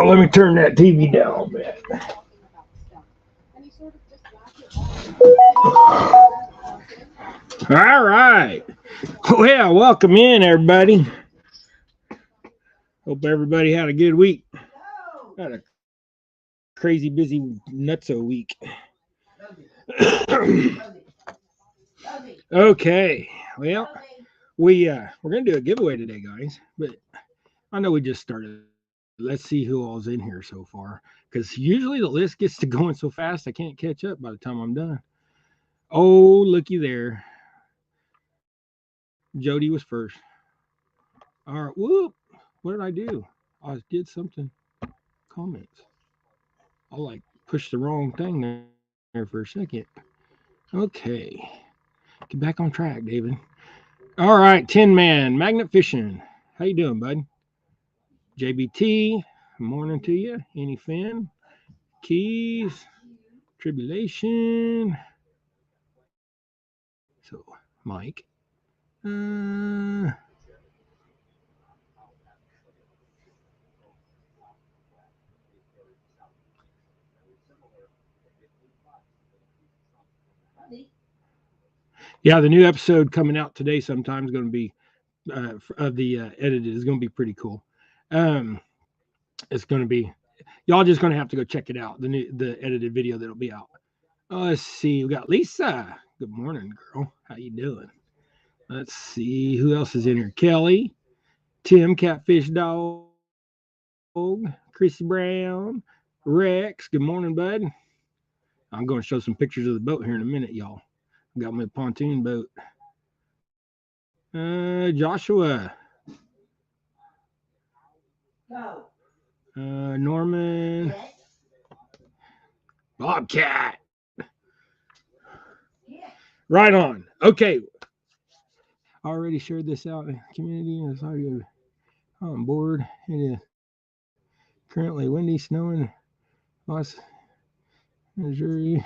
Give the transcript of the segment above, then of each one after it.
let me turn that TV down a bit. All right. Well, welcome in, everybody. Hope everybody had a good week. Had a crazy busy nutso week. Okay. Well, we're gonna do a giveaway today, guys. But I know we just started. Let's see who all's in here so far. Because usually the list gets to going so fast I can't catch up by the time I'm done. Oh, looky there. Jody was first. All right. Whoop. What did I do? I did something. Comments. I like pushed the wrong thing there for a second. Okay. Get back on track, David. All right, Tin Man, Magnet Fishing. How you doing, bud? JBT, morning to you. Any fan? Keys, Tribulation. So, Mike. Uh, yeah, the new episode coming out today sometime is going to be of the edited is going to be pretty cool. Um, it's going to be y'all just going to have to go check it out. The edited video that'll be out. Let's see. We got Lisa. Good morning, girl. How you doing? Let's see who else is in here. Kelly, Tim, Catfish Dog, Chrissy Brown, Rex. Good morning, bud. I'm going to show some pictures of the boat here in a minute, y'all. Got my pontoon boat. Joshua. Norman. Bobcat. Right on. Okay. I already shared this out in the community. I saw you on board. It is currently windy, snowing. Lots Missouri.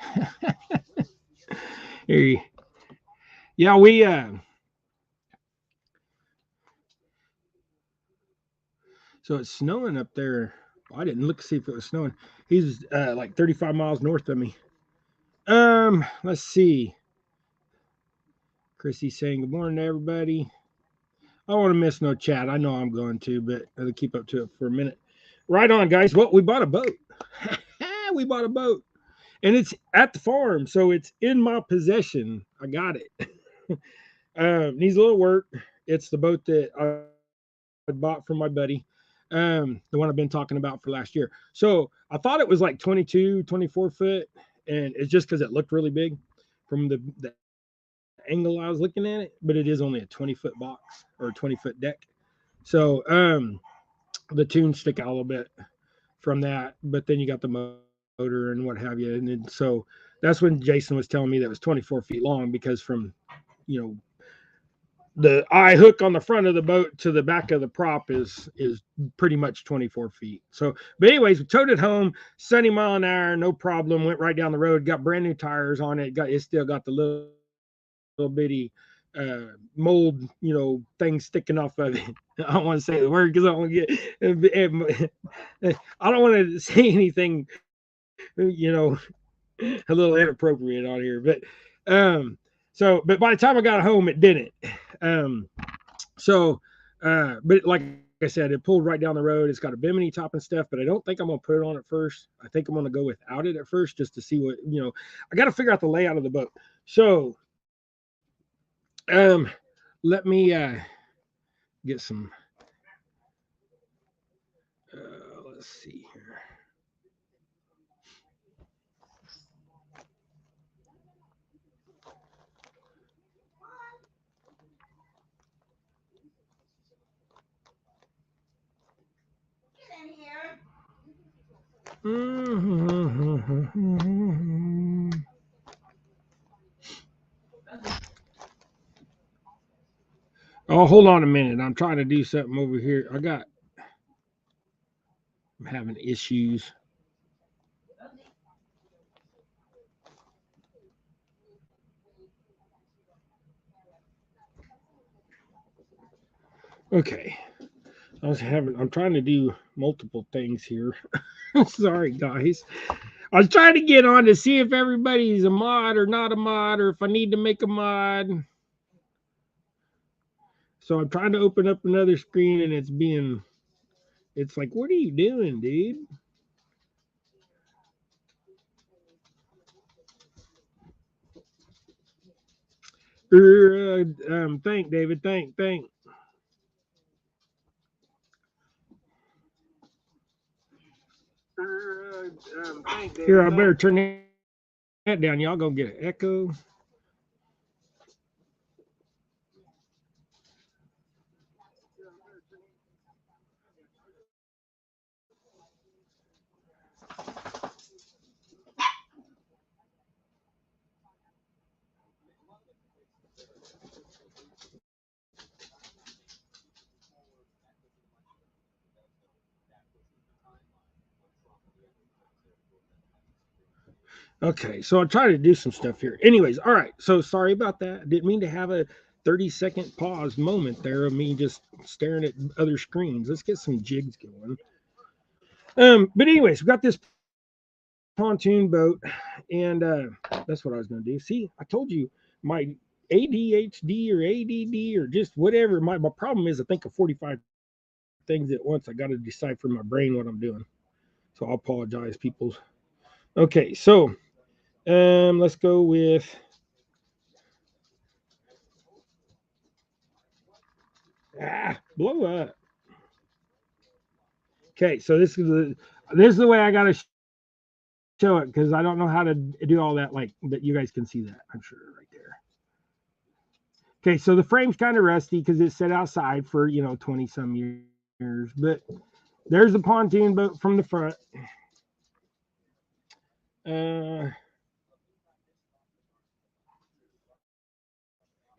Yeah, so it's snowing up there. Well, I didn't look to see if it was snowing. He's like 35 miles north of me. Let's see. Chrissy's saying good morning to everybody. I don't want to miss no chat. I know I'm going to, but I'll keep up to it for a minute. Right on, guys. Well, we bought a boat. We bought a boat. And it's at the farm, so it's in my possession. I got it. Needs a little work. It's the boat that I bought from my buddy, the one I've been talking about for last year. So I thought it was like 22, 24 foot, and it's just because it looked really big from the angle I was looking at it, but it is only a 20-foot box or a 20-foot deck. So the tunes stick out a little bit from that, but then you got the motor and what have you. And then, so that's when Jason was telling me that it was 24 feet long because from, you know, the eye hook on the front of the boat to the back of the prop is pretty much 24 feet. So, but anyways, we towed it home, 70 mile an hour, no problem. Went right down the road, got brand new tires on it. It still got the little bitty mold, thing sticking off of it. I don't want to say the word because I don't want to I don't want to say anything, a little inappropriate on here. But but by the time I got home, it didn't. Um, so but like I said, it pulled right down the road. It's got a bimini top and stuff, but I don't think I'm gonna put it on at first. I think I'm gonna go without it at first just to see what I got to figure out the layout of the boat. So let me get some let's see here. Oh, hold on a minute. I'm trying to do something over here. I'm having issues. Okay. I'm trying to do multiple things here. Sorry, guys. I was trying to get on to see if everybody's a mod or not a mod, or if I need to make a mod. So I'm trying to open up another screen, and it's like, what are you doing, dude? Thank David, thank. Here, I better turn that down. Y'all gonna get an echo. Okay, so I'll try to do some stuff here. Anyways, all right. So sorry about that. I didn't mean to have a 30-second pause moment there of me just staring at other screens. Let's get some jigs going. But anyways, we got this pontoon boat, and that's what I was going to do. See, I told you my ADHD or ADD or just whatever. My problem is I think of 45 things at once. I got to decipher my brain what I'm doing. So I'll apologize, peoples. Okay, so let's go with blow up. Okay, so this is the way I got to show it because I don't know how to do all that. Like, but you guys can see that, I'm sure, right there. Okay, so the frame's kind of rusty because it's set outside for 20 some years, but there's the pontoon boat from the front. Uh,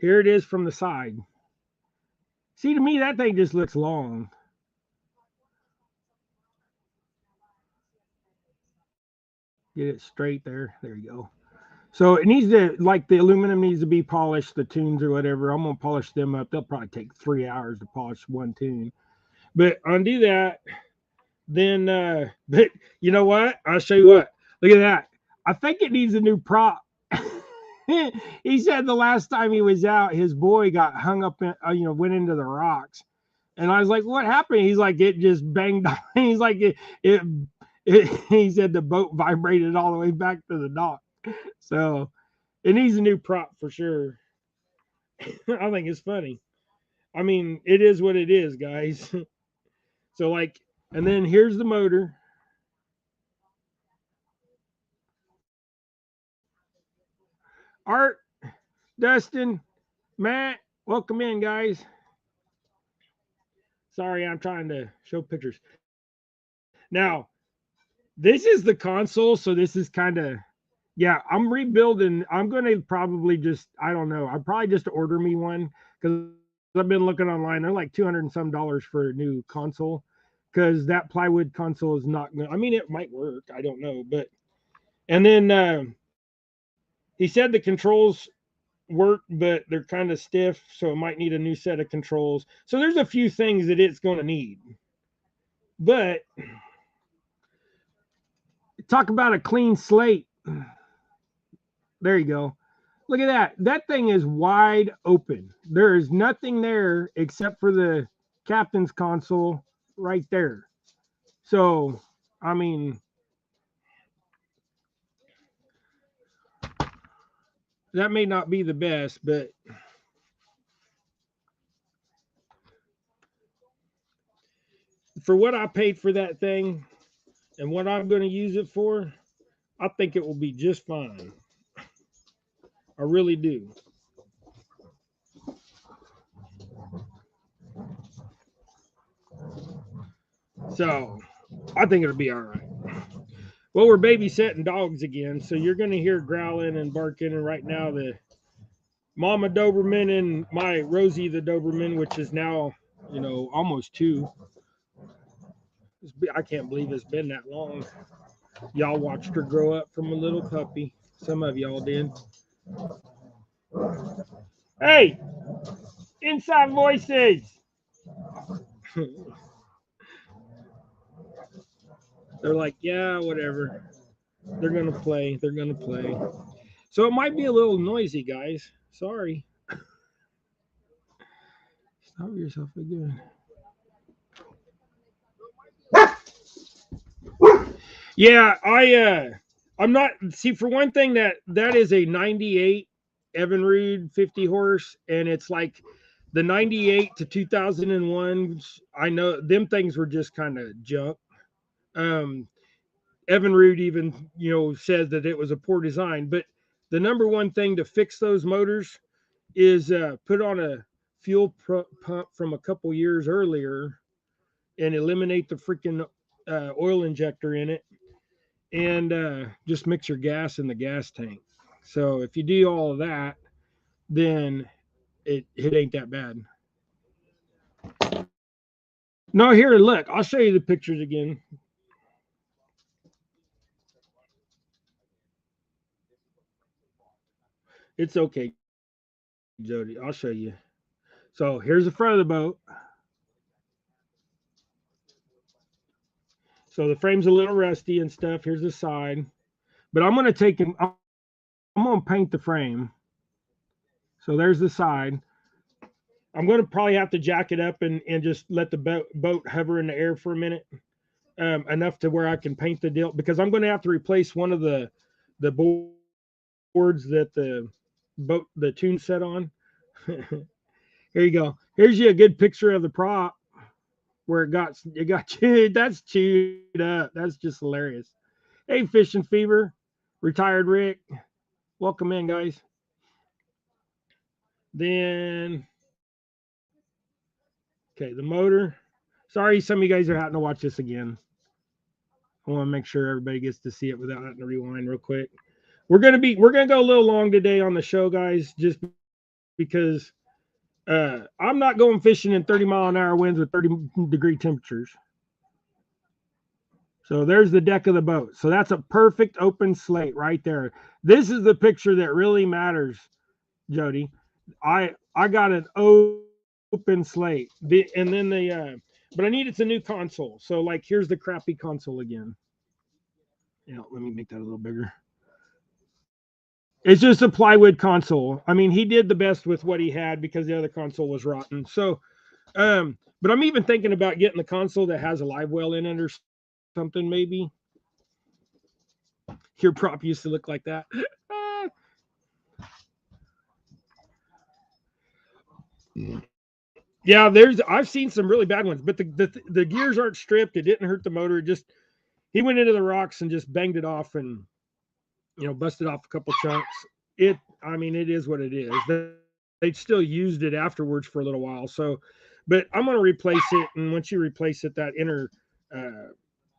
Here it is from the side. See, to me, that thing just looks long. Get it straight there. There you go. So it needs to, like the aluminum needs to be polished, the tunes or whatever. I'm gonna polish them up. They'll probably take 3 hours to polish one tune. But undo that. Then but you know what? I'll show you what. Look at that. I think it needs a new prop. He said the last time he was out, his boy got hung up in, went into the rocks. And I was like, what happened? He's like, it just banged on. He's like, he said the boat vibrated all the way back to the dock. So it needs a new prop for sure. I think it's funny. I mean, it is what it is, guys. So like, and then here's the motor. Art, Dustin, Matt, welcome in, guys. Sorry, I'm trying to show pictures. Now, this is the console, so this is kind of, yeah, I'm rebuilding. I'm going to probably just, I don't know, I'll probably just order me one because I've been looking online. They're like 200 and some dollars for a new console because that plywood console is not, I mean, it might work. I don't know. But, and then he said the controls work, but they're kind of stiff. So it might need a new set of controls. So there's a few things that it's going to need. But talk about a clean slate. There you go. Look at that. That thing is wide open. There is nothing there except for the captain's console right there. So, I mean, that may not be the best, but for what I paid for that thing and what I'm going to use it for, I think it will be just fine. I really do. So, I think it'll be all right. Well, we're babysitting dogs again, so you're going to hear growling and barking. And right now, the Mama Doberman and my Rosie the Doberman, which is now, almost 2. I can't believe it's been that long. Y'all watched her grow up from a little puppy. Some of y'all did. Hey, inside voices. They're like, yeah, whatever. They're gonna play. They're gonna play. So it might be a little noisy, guys. Sorry. Stop yourself again. Yeah, I'm not see for one thing that is a 98 Evinrude 50 horse, and it's like the 98 to 2001. I know them things were just kind of junk. Um, Evinrude even says that it was a poor design, but the number one thing to fix those motors is put on a fuel pump from a couple years earlier and eliminate the freaking oil injector in it, and just mix your gas in the gas tank. So if you do all of that, then it ain't that bad. No, here, look, I'll show you the pictures again. It's okay, Jody. I'll show you. So here's the front of the boat. So the frame's a little rusty and stuff. Here's the side, but I'm gonna take him. I'm gonna paint the frame. So there's the side. I'm gonna probably have to jack it up and just let the boat hover in the air for a minute, enough to where I can paint the deal, because I'm gonna have to replace one of the boards that the tune set on. Here you go. Here's you a good picture of the prop where it got chewed. That's chewed up. That's just hilarious. Hey, Fishing Fever, retired Rick, welcome in, guys. Then, okay, the motor. Sorry, some of you guys are having to watch this again. I want to make sure everybody gets to see it without having to rewind real quick. We're gonna go a little long today on the show, guys, just because I'm not going fishing in 30-mile-an-hour winds with 30-degree temperatures. So there's the deck of the boat. So that's a perfect open slate right there. This is the picture that really matters, Jody. I got an open slate. And then but I needed a new console. So like here's the crappy console again. Let me make that a little bigger. It's just a plywood console. I mean, he did the best with what he had because the other console was rotten. So but I'm even thinking about getting the console that has a live well in it or something, maybe. Your prop used to look like that. Yeah, I've seen some really bad ones, but the gears aren't stripped. It didn't hurt the motor. It just he went into the rocks and just banged it off and busted off a couple chunks. I mean, it is what it is. They still used it afterwards for a little while. So, but I'm going to replace it. And once you replace it, that inner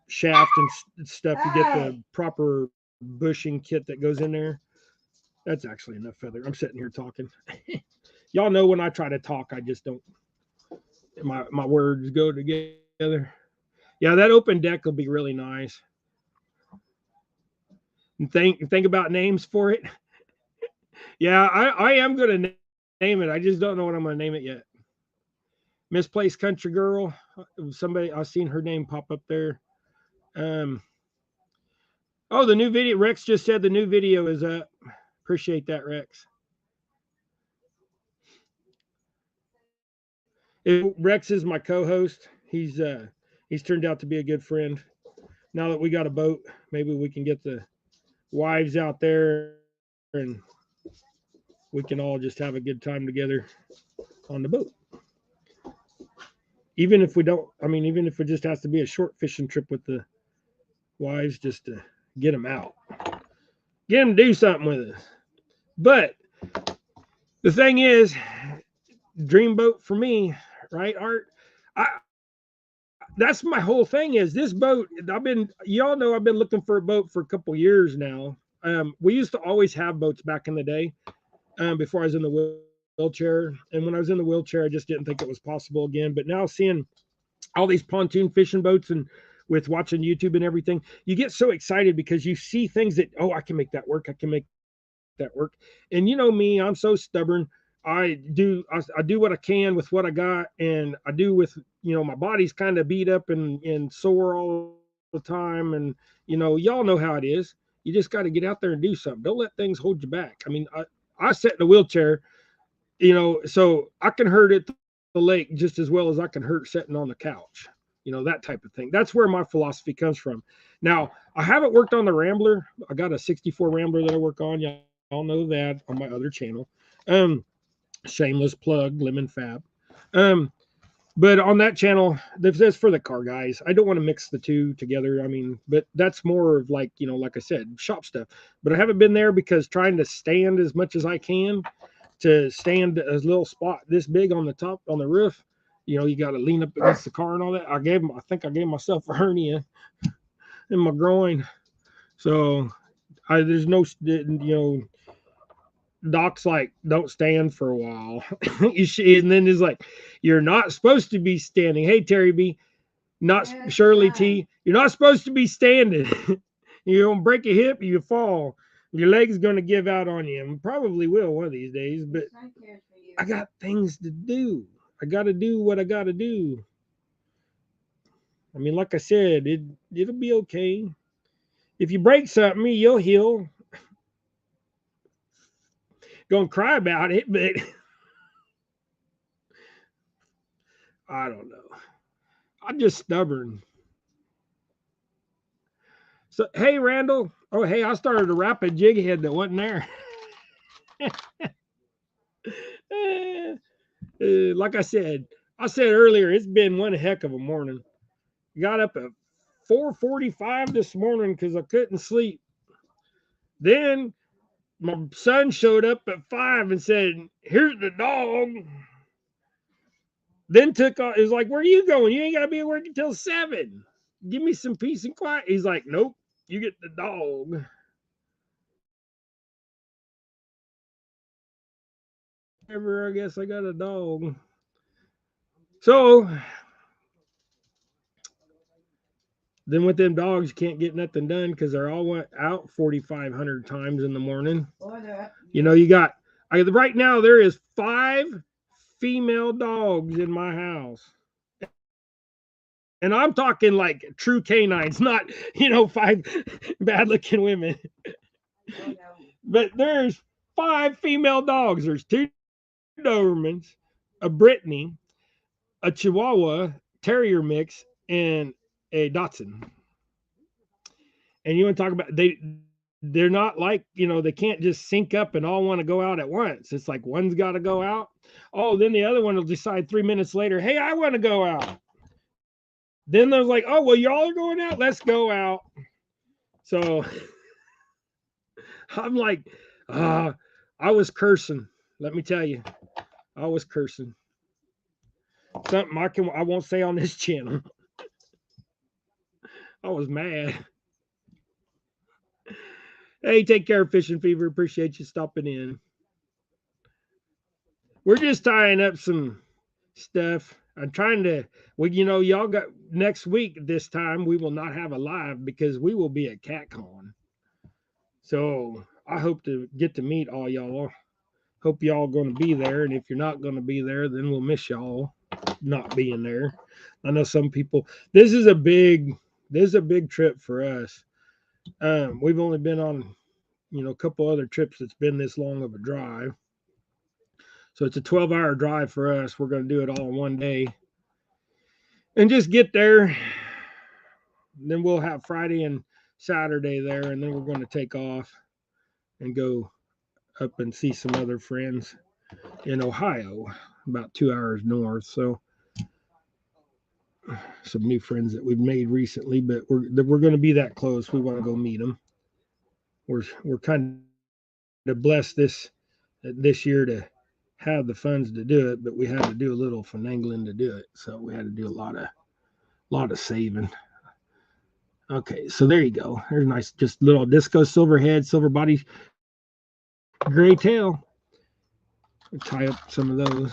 shaft and stuff, you get the proper bushing kit that goes in there. That's actually enough feather. I'm sitting here talking. Y'all know when I try to talk, I just don't. My words go together. Yeah, that open deck will be really nice. And think about names for it. Yeah, I am going to name it. I just don't know what I'm going to name it yet. Misplaced Country Girl. Somebody, I've seen her name pop up there. Oh, the new video. Rex just said the new video is up. Appreciate that, Rex. Rex is my co-host. He's turned out to be a good friend. Now that we got a boat, maybe we can get the wives out there and we can all just have a good time together on the boat. Even if we don't, even if it just has to be a short fishing trip with the wives, just to get them out, get them to do something with us. But the thing is, dream boat for me, right, Art? That's my whole thing is this boat. Y'all know I've been looking for a boat for a couple years now. We used to always have boats back in the day, before I was in the wheelchair. And when I was in the wheelchair, I just didn't think it was possible again. But now seeing all these pontoon fishing boats and with watching YouTube and everything, you get so excited because you see things that, I can make that work. I can make that work. And you know me, I'm so stubborn. I do what I can with what I got, and I do with my body's kind of beat up and sore all the time. And, y'all know how it is. You just got to get out there and do something. Don't let things hold you back. I mean, I sit in a wheelchair, so I can hurt at the lake just as well as I can hurt sitting on the couch, that type of thing. That's where my philosophy comes from. Now, I haven't worked on the Rambler. I got a 64 Rambler that I work on. Y'all know that on my other channel. Shameless plug, Lemon Fab. But on that channel, that's for the car guys. I don't want to mix the two together. I mean, but that's more of like, like I said, shop stuff. But I haven't been there because trying to stand as much as I can to stand a little spot this big on the top, on the roof, you got to lean up against the car and all that. I think I gave myself a hernia in my groin. So there's no, Doc's like, don't stand for a while. And then it's like, you're not supposed to be standing. Hey, Terry B, not Shirley T, you're not supposed to be standing. You're going to break a hip, you fall. Your leg's going to give out on you. And probably will one of these days, but I got things to do. I got to do what I got to do. I mean, like I said, it'll be okay. If you break something, you'll heal. Gonna cry about it, but I don't know. I'm just stubborn. So, hey, Randall. Oh, hey, I started a rapid jig head that wasn't there. Like I said earlier, it's been one heck of a morning. Got up at 4:45 this morning because I couldn't sleep. Then my son showed up at 5 and said, "Here's the dog." Then took off. It was like, "Where are you going? You ain't got to be at work until 7. Give me some peace and quiet." He's like, "Nope, you get the dog." Ever, I guess I got a dog. So then with them dogs, you can't get nothing done because they're all went out 4,500 times in the morning. You got right now there is 5 female dogs in my house. And I'm talking like true canines, not 5 bad looking women. But there's 5 female dogs. There's 2 Dobermans, a Brittany, a Chihuahua Terrier mix, and a Dachshund. And you want to talk about they're not like, they can't just sync up and all want to go out at once. It's like one's got to go out. Oh, then the other one will decide 3 minutes later, hey, I want to go out. Then there's like, oh, well, y'all are going out. Let's go out. So I'm like, I was cursing. Let me tell you, I was cursing. Something I won't say on this channel. I was mad. Hey, take care, Fishing Fever. Appreciate you stopping in. We're just tying up some stuff. I'm trying to, well, y'all got next week this time. We will not have a live because we will be at CatCon. So I hope to get to meet all y'all. Hope y'all going to be there. And if you're not going to be there, then we'll miss y'all not being there. I know some people, this is a big trip for us. We've only been on, a couple other trips that's been this long of a drive. So it's a 12-hour drive for us. We're going to do it all in one day and just get there. Then we'll have Friday and Saturday there, and then we're going to take off and go up and see some other friends in Ohio, about 2 hours north. So some new friends that we've made recently, but we're going to be that close. We want to go meet them. We're kind of blessed this year to have the funds to do it, but we had to do a little finagling to do it. So we had to do a lot of saving. Okay, so there you go. There's nice, just little disco silver head, silver body, gray tail. We'll tie up some of those.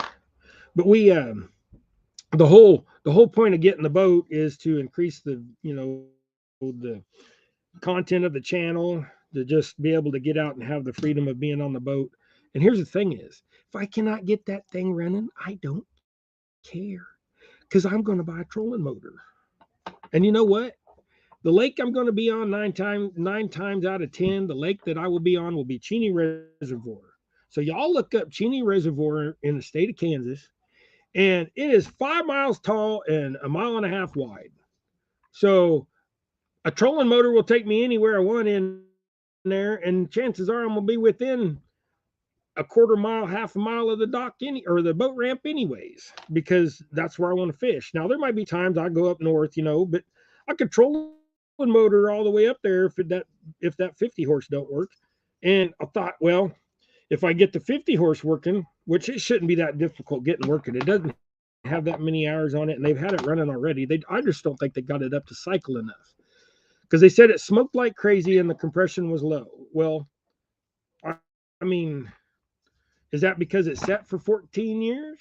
But we the whole point of getting the boat is to increase the content of the channel, to just be able to get out and have the freedom of being on the boat. And here's the thing is, if I cannot get that thing running, I don't care, because I'm going to buy a trolling motor. And you know what? The lake I'm going to be on nine times out of 10, the lake that I will be on will be Cheney Reservoir. So y'all look up Cheney Reservoir in the state of Kansas, and it is 5 miles tall and a mile and a half wide. So a trolling motor will take me anywhere I want in there, and chances are I'm gonna be within a quarter mile, half a mile of the dock or the boat ramp anyways, because that's where I want to fish. Now there might be times I go up north, but I could trolling motor all the way up there if that 50 horse don't work. And I thought, well, if I get the 50 horse working, which it shouldn't be that difficult getting working, it doesn't have that many hours on it, and they've had it running already. I just don't think they got it up to cycle enough because they said it smoked like crazy and the compression was low. Well, I mean, is that because it's set for 14 years?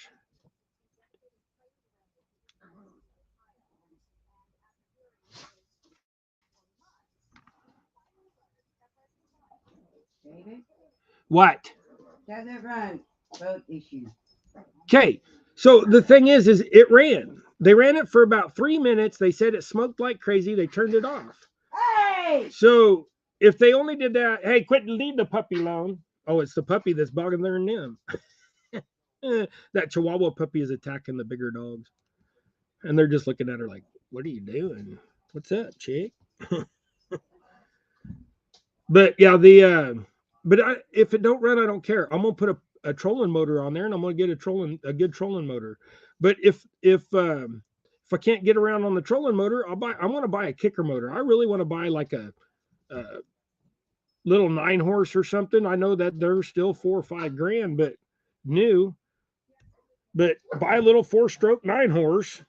David, What? doesn't run boat issue. Okay. So the thing is it ran. They ran it for about 3 minutes. They said it smoked like crazy. They turned it off. Hey! So if they only did that, hey, quit and leave the puppy alone. Oh, it's the puppy that's bothering them. That Chihuahua puppy is attacking the bigger dogs. And they're just looking at her like, what are you doing? What's up, chick? But yeah, if it don't run, I don't care. I'm gonna put a trolling motor on there, and I'm gonna get a good trolling motor. But if I can't get around on the trolling motor, I'm gonna buy a kicker motor. I really want to buy like a little 9 horse or something. I know that they're still 4 or 5 grand, but new. But buy a little 4-stroke 9 horse,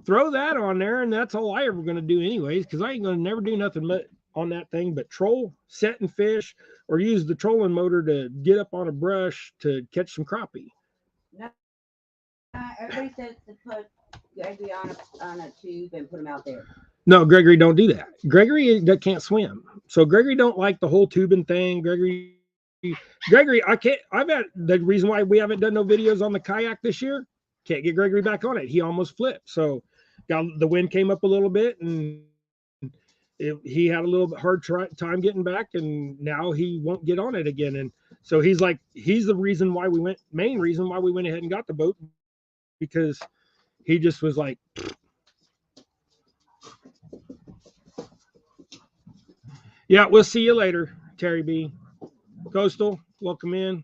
throw that on there, and that's all I ever gonna do anyways, because I ain't gonna never do nothing but on that thing but troll, set and fish, or use the trolling motor to get up on a brush to catch some crappie. No, everybody says to put Gregory on a tube and put him out there. No, Gregory, don't do that. Gregory that can't swim, so Gregory don't like the whole tubing thing. Gregory, I can't. I've had the reason why we haven't done no videos on the kayak this year. Can't get Gregory back on it. He almost flipped. So, the wind came up a little bit, and he had a little bit hard time getting back, and now he won't get on it again. And so he's the main reason why we went ahead and got the boat, because he just was like, yeah, we'll see you later, Terry B. Coastal, welcome in.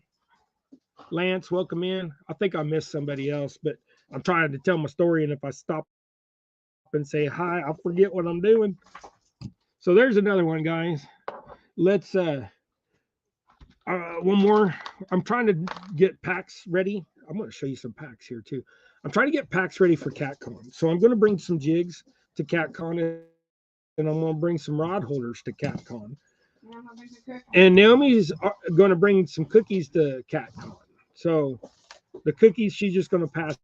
Lance, welcome in. I think I missed somebody else, but I'm trying to tell my story, and if I stop and say hi, I'll forget what I'm doing. So there's another one, guys. Let's one more. I'm trying to get packs ready. I'm going to show you some packs here too. I'm trying to get packs ready for CatCon. So I'm going to bring some jigs to CatCon, and I'm going to bring some rod holders to CatCon. And Naomi's going to bring some cookies to CatCon. So the cookies she's just going to pass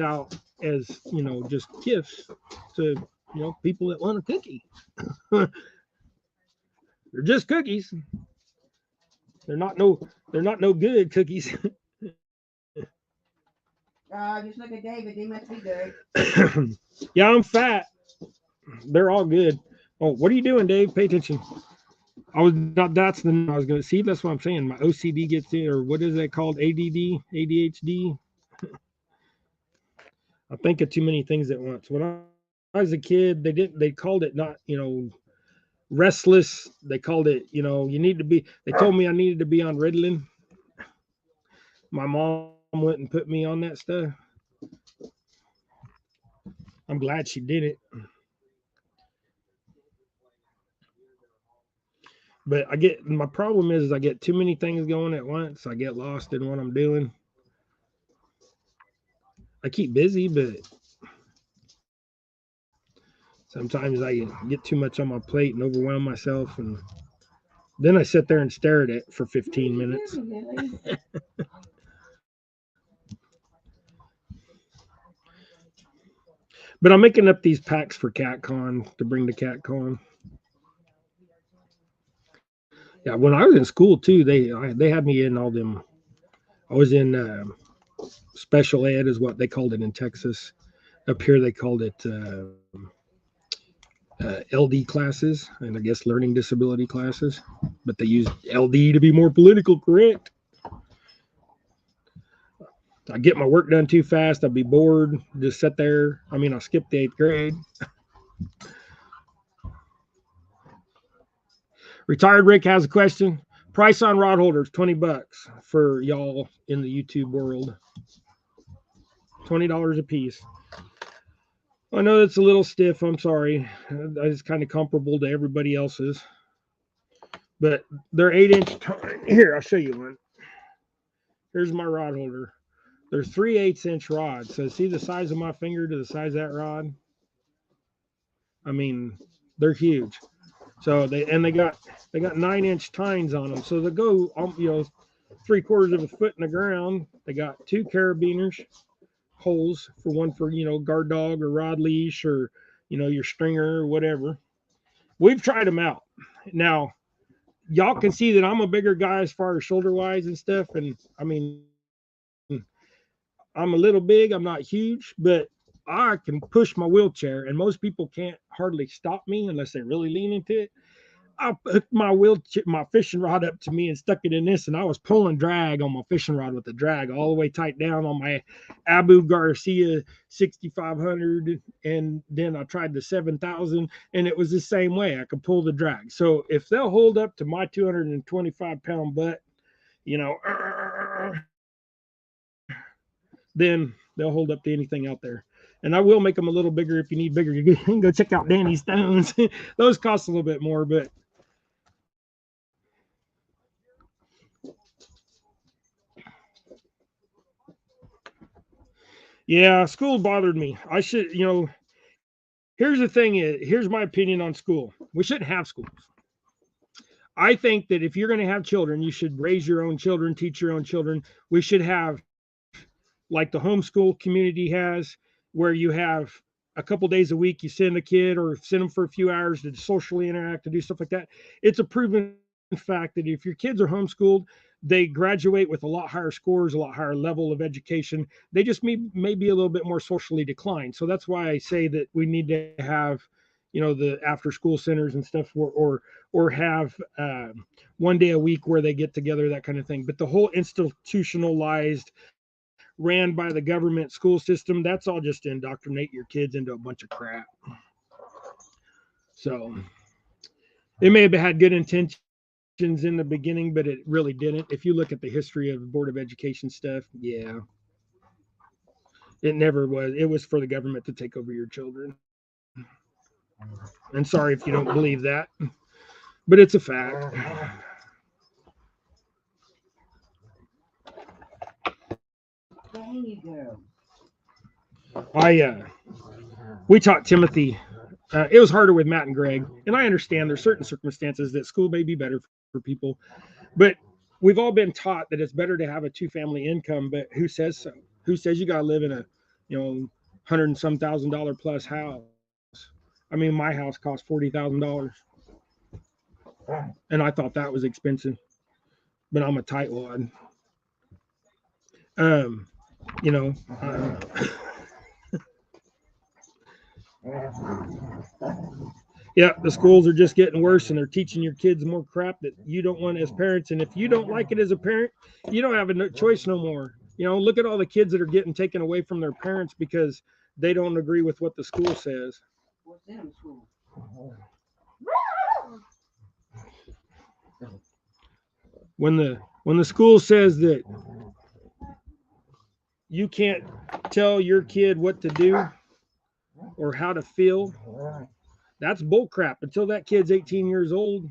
out as, just gifts to, people that want a cookie. They're just cookies. They're not no good cookies. Just look at David. He must be good. Yeah, I'm fat. They're all good. Oh, what are you doing, Dave? Pay attention. That's the I was gonna see. That's what I'm saying. My OCD gets in, or what is that called? ADD, ADHD. I think of too many things at once. When I was a kid, they called it not, restless. They called it, you need to be. They told me I needed to be on Ritalin. My mom wouldn't put me on that stuff. I'm glad she did it. But my problem is I get too many things going at once. I get lost in what I'm doing. I keep busy, but sometimes I get too much on my plate and overwhelm myself, and then I sit there and stare at it for 15 minutes. But I'm making up these packs for CatCon to bring to CatCon. Yeah, when I was in school too, they had me in all them. I was in special ed, is what they called it in Texas. Up here, they called it LD classes and I guess learning disability classes, but they use LD to be more political correct. I get my work done too fast. I'll be bored, just sit there. I mean, I'll skip the eighth grade. Retired Rick has a question. Price on rod holders, $20 for y'all in the YouTube world. $20 a piece. I know that's a little stiff. I'm sorry. It's kind of comparable to everybody else's. But they're 8-inch. Here, I'll show you one. Here's my rod holder. They're 3/8-inch rods. So see the size of my finger to the size of that rod? I mean, they're huge. So they got 9-inch tines on them. So they go 3/4 of a foot in the ground. They got 2 carabiners holes for one for guard dog or rod leash or your stringer or whatever. We've tried them out. Now y'all can see that I'm a bigger guy as far as shoulder wise and stuff. And I mean, I'm a little big. I'm not huge, but I can push my wheelchair, and most people can't hardly stop me unless they really lean into it. I hooked my wheelchair, my fishing rod up to me and stuck it in this, and I was pulling drag on my fishing rod with the drag all the way tight down on my Abu Garcia 6500, and then I tried the 7000, and it was the same way. I could pull the drag. So if they'll hold up to my 225-pound butt, you know, then they'll hold up to anything out there. And I will make them a little bigger if you need bigger. You can go check out Danny Stones. Those cost a little bit more, but yeah, school bothered me. I should, here's the thing is, here's my opinion on school. We shouldn't have schools. I think that if you're going to have children, you should raise your own children, teach your own children. We should have like the homeschool community has, where you have a couple days a week, you send a kid or send them for a few hours to socially interact, to do stuff like that. It's a proven fact that if your kids are homeschooled, they graduate with a lot higher scores, a lot higher level of education. They just may be a little bit more socially declined. So that's why I say that we need to have, the after school centers and stuff, or have 1 day a week where they get together, that kind of thing. But the whole institutionalized, ran by the government school system, that's all just to indoctrinate your kids into a bunch of crap. So it may have had good intentions in the beginning, but it really didn't. If you look at the history of the Board of Education stuff, yeah, it never was. It was for the government to take over your children. And sorry if you don't believe that, but it's a fact. Dang you, girl. We taught Timothy. It was harder with Matt and Greg, and I understand there's certain circumstances that school may be better for people, but we've all been taught that it's better to have a 2-family income. But who says so? Who says you got to live in a, hundred and some $1,000 plus house? I mean, my house cost $40,000, and I thought that was expensive, but I'm a tightwad. Um, you know, uh, yeah, the schools are just getting worse, and they're teaching your kids more crap that you don't want as parents. And if you don't like it as a parent, you don't have a choice no more. Look at all the kids that are getting taken away from their parents because they don't agree with what the school says. What's in them school? When the school says that you can't tell your kid what to do or how to feel, that's bullcrap. Until that kid's 18 years old,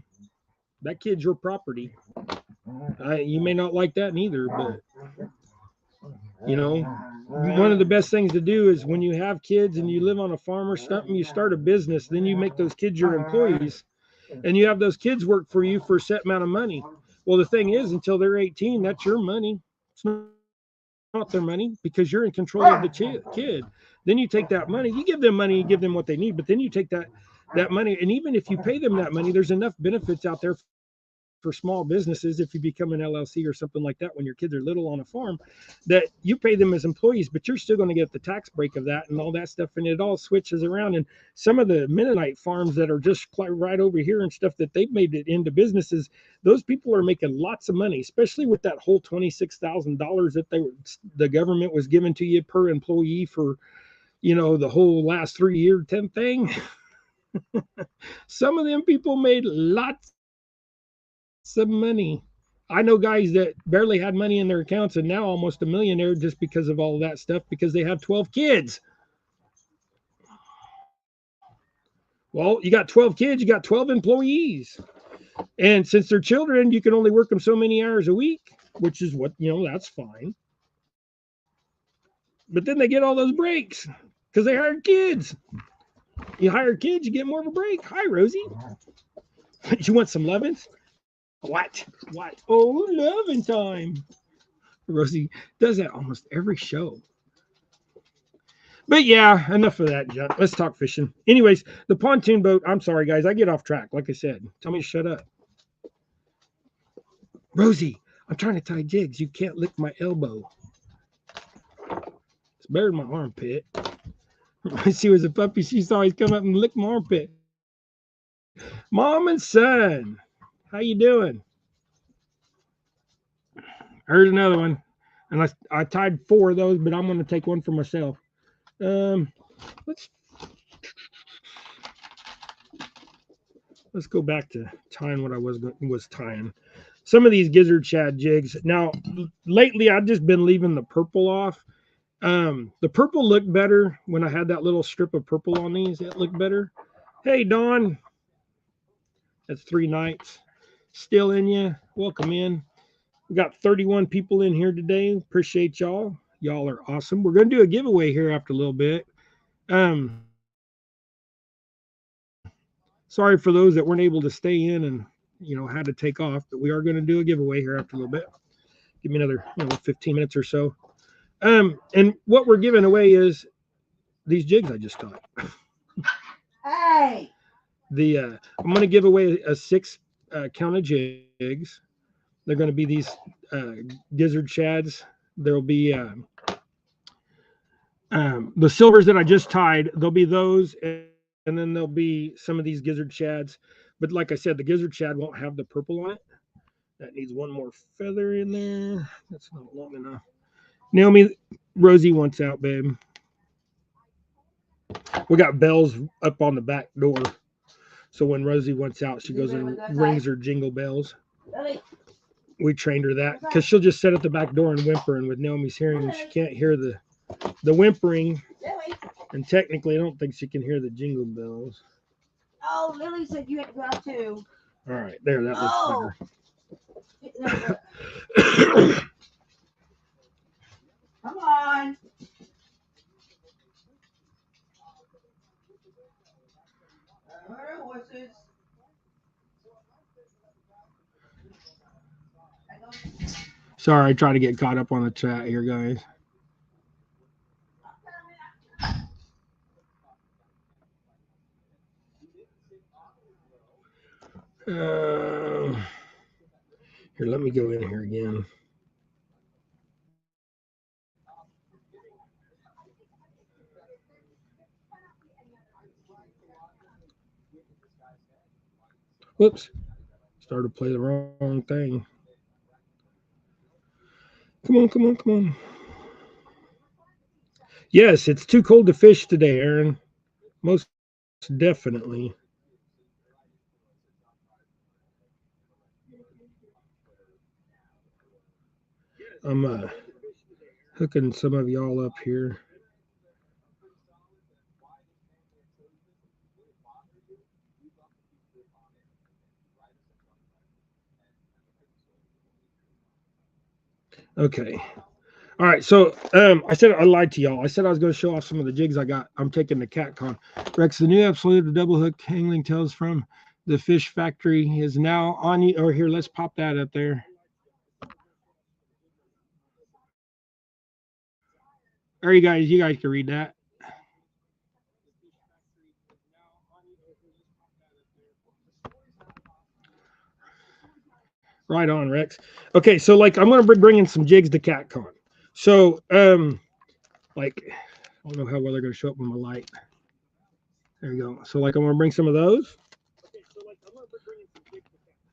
that kid's your property. You may not like that neither, but one of the best things to do is when you have kids and you live on a farm or something, you start a business, then you make those kids your employees, and you have those kids work for you for a set amount of money. Well, the thing is, until they're 18, that's your money. It's not their money because you're in control of the kid. Then you take that money, you give them money, you give them what they need, but then you take that money, and even if you pay them that money, there's enough benefits out there for them to live on. for small businesses if you become an LLC or something like that when your kids are little on a farm, that you pay them as employees, but you're still going to get the tax break of that and all that stuff, and it all switches around. And some of the Mennonite farms that are just right over here and stuff that they've made it into businesses, those people are making lots of money, especially with that whole $26,000 that the government was giving to you per employee for the whole last 3 year 10 thing. Some of them people made lots of money. I know guys that barely had money in their accounts and now almost a millionaire just because of all that stuff because they have 12 kids. Well, you got 12 kids, you got 12 employees. And since they're children, you can only work them so many hours a week, which is what, that's fine. But then they get all those breaks because they hired kids. You hire kids, you get more of a break. Hi, Rosie. You want some lovin's? What? What? Oh, loving time. Rosie does that almost every show. But yeah, enough of that junk. Let's talk fishing. Anyways, the pontoon boat. I'm sorry, guys. I get off track. Like I said, tell me to shut up. Rosie, I'm trying to tie jigs. You can't lick my elbow. It's better than my armpit. When she was a puppy, she used to always come up and lick my armpit. Mom and son, how you doing? Here's another one. And I tied 4 of those, but I'm going to take one for myself. Let's go back to tying what I was tying. Some of these gizzard shad jigs. Now, lately I've just been leaving the purple off. The purple looked better when I had that little strip of purple on these. It looked better. Hey, Dawn. That's 3 nights. Still in you. Welcome in. We got 31 people in here today. Appreciate y'all. Y'all are awesome. We're going to do a giveaway here after a little bit. Sorry for those that weren't able to stay in and had to take off, but we are going to do a giveaway here after a little bit. Give me another 15 minutes or so. And what we're giving away is these jigs I just taught. Hey. I'm going to give away a 6 count of jigs. They're going to be these gizzard shads. There'll be the silvers that I just tied. There'll be those, and then there'll be some of these gizzard shads. But like I said, the gizzard shad won't have the purple on it. That needs one more feather in there. That's not long enough. Naomi, Rosie wants out, babe. We got bells up on the back door. So when Rosie wants out, she goes and rings her jingle bells. We trained her that because she'll just sit at the back door and whimper, and with Naomi's hearing, she can't hear the whimpering. And technically, I don't think she can hear the jingle bells. Oh, Lily said you had to go out too. All right, there, that looks better. Come on. Horses. Sorry, I try to get caught up on the chat here, guys. Here, let me go in here again. Whoops. Started to play the wrong thing. Come on, come on, come on. Yes, it's too cold to fish today, Aaron. Most definitely. I'm hooking some of y'all up here. Okay. All right. So I said I lied to y'all. I said I was going to show off some of the jigs I got. I'm taking the CatCon. Rex, the new Absolute, the double hook angling tails from the fish factory is now on you. Or here, let's pop that up there. All right, you guys can read that. Right on, Rex. Okay, so like I'm gonna be bringing some jigs to CatCon. So like I don't know how well they're gonna show up with my light. There you go. So like I'm gonna bring some of those.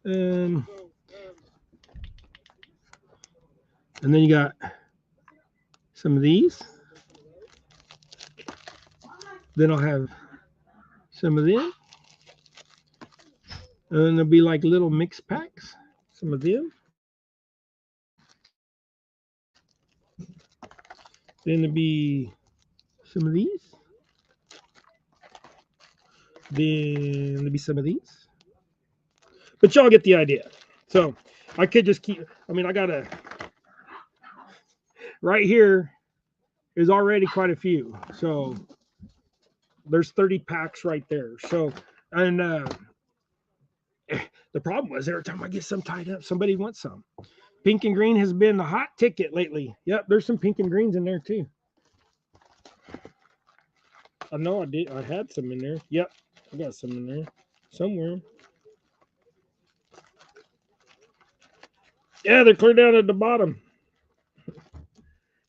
Um, and then you got some of these. Then I'll have some of them. And then there'll be like little mix packs. Some of them. Then there'll be some of these. Then there'll be some of these. But y'all get the idea. So I could just keep, I mean, I got a, right here is already quite a few. So there's 30 packs right there. So, and the problem was every time I get some tied up, somebody wants some. Pink and green has been the hot ticket lately. Yep, there's some pink and greens in there too. I know I did. I had some in there. Yep, I got some in there somewhere. Yeah, they're clear down at the bottom.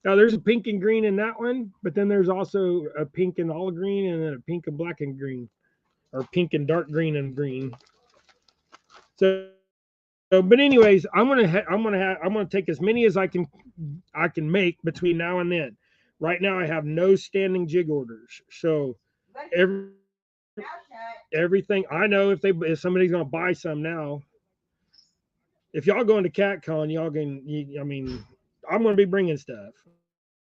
Now there's a pink and green in that one, but then there's also a pink and all green, and then a pink and black and green, or pink and dark green and green. So, but anyways, I'm gonna take as many as I can make between now and then. Right now, I have no standing jig orders, so every everything I know if somebody's gonna buy some now, if y'all going to CatCon, I mean, I'm gonna be bringing stuff.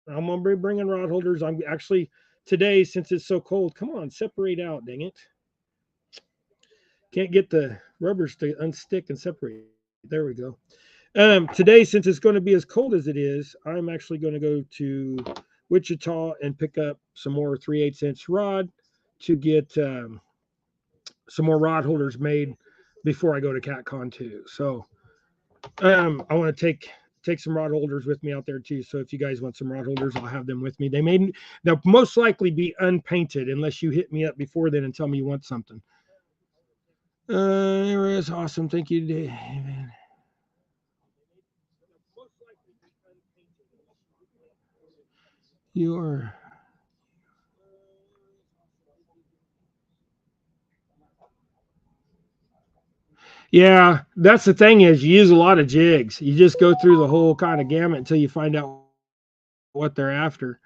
I'm gonna be bringing rod holders. I'm actually today since it's so cold. Come on, separate out, dang it! Can't get the rubbers to unstick and separate. There we go. Today, since it's going to be as cold as it is, I'm actually going to go to Wichita and pick up some more 3/8 inch rod to get some more rod holders made before I go to CatCon too. So I want to take some rod holders with me out there too. So if you guys want some rod holders, I'll have them with me. They'll most likely be unpainted unless you hit me up before then and tell me you want something. There is awesome. Thank you, David. You're Yeah, that's the thing is you use a lot of jigs. You just go through the whole kind of gamut until you find out what they're after.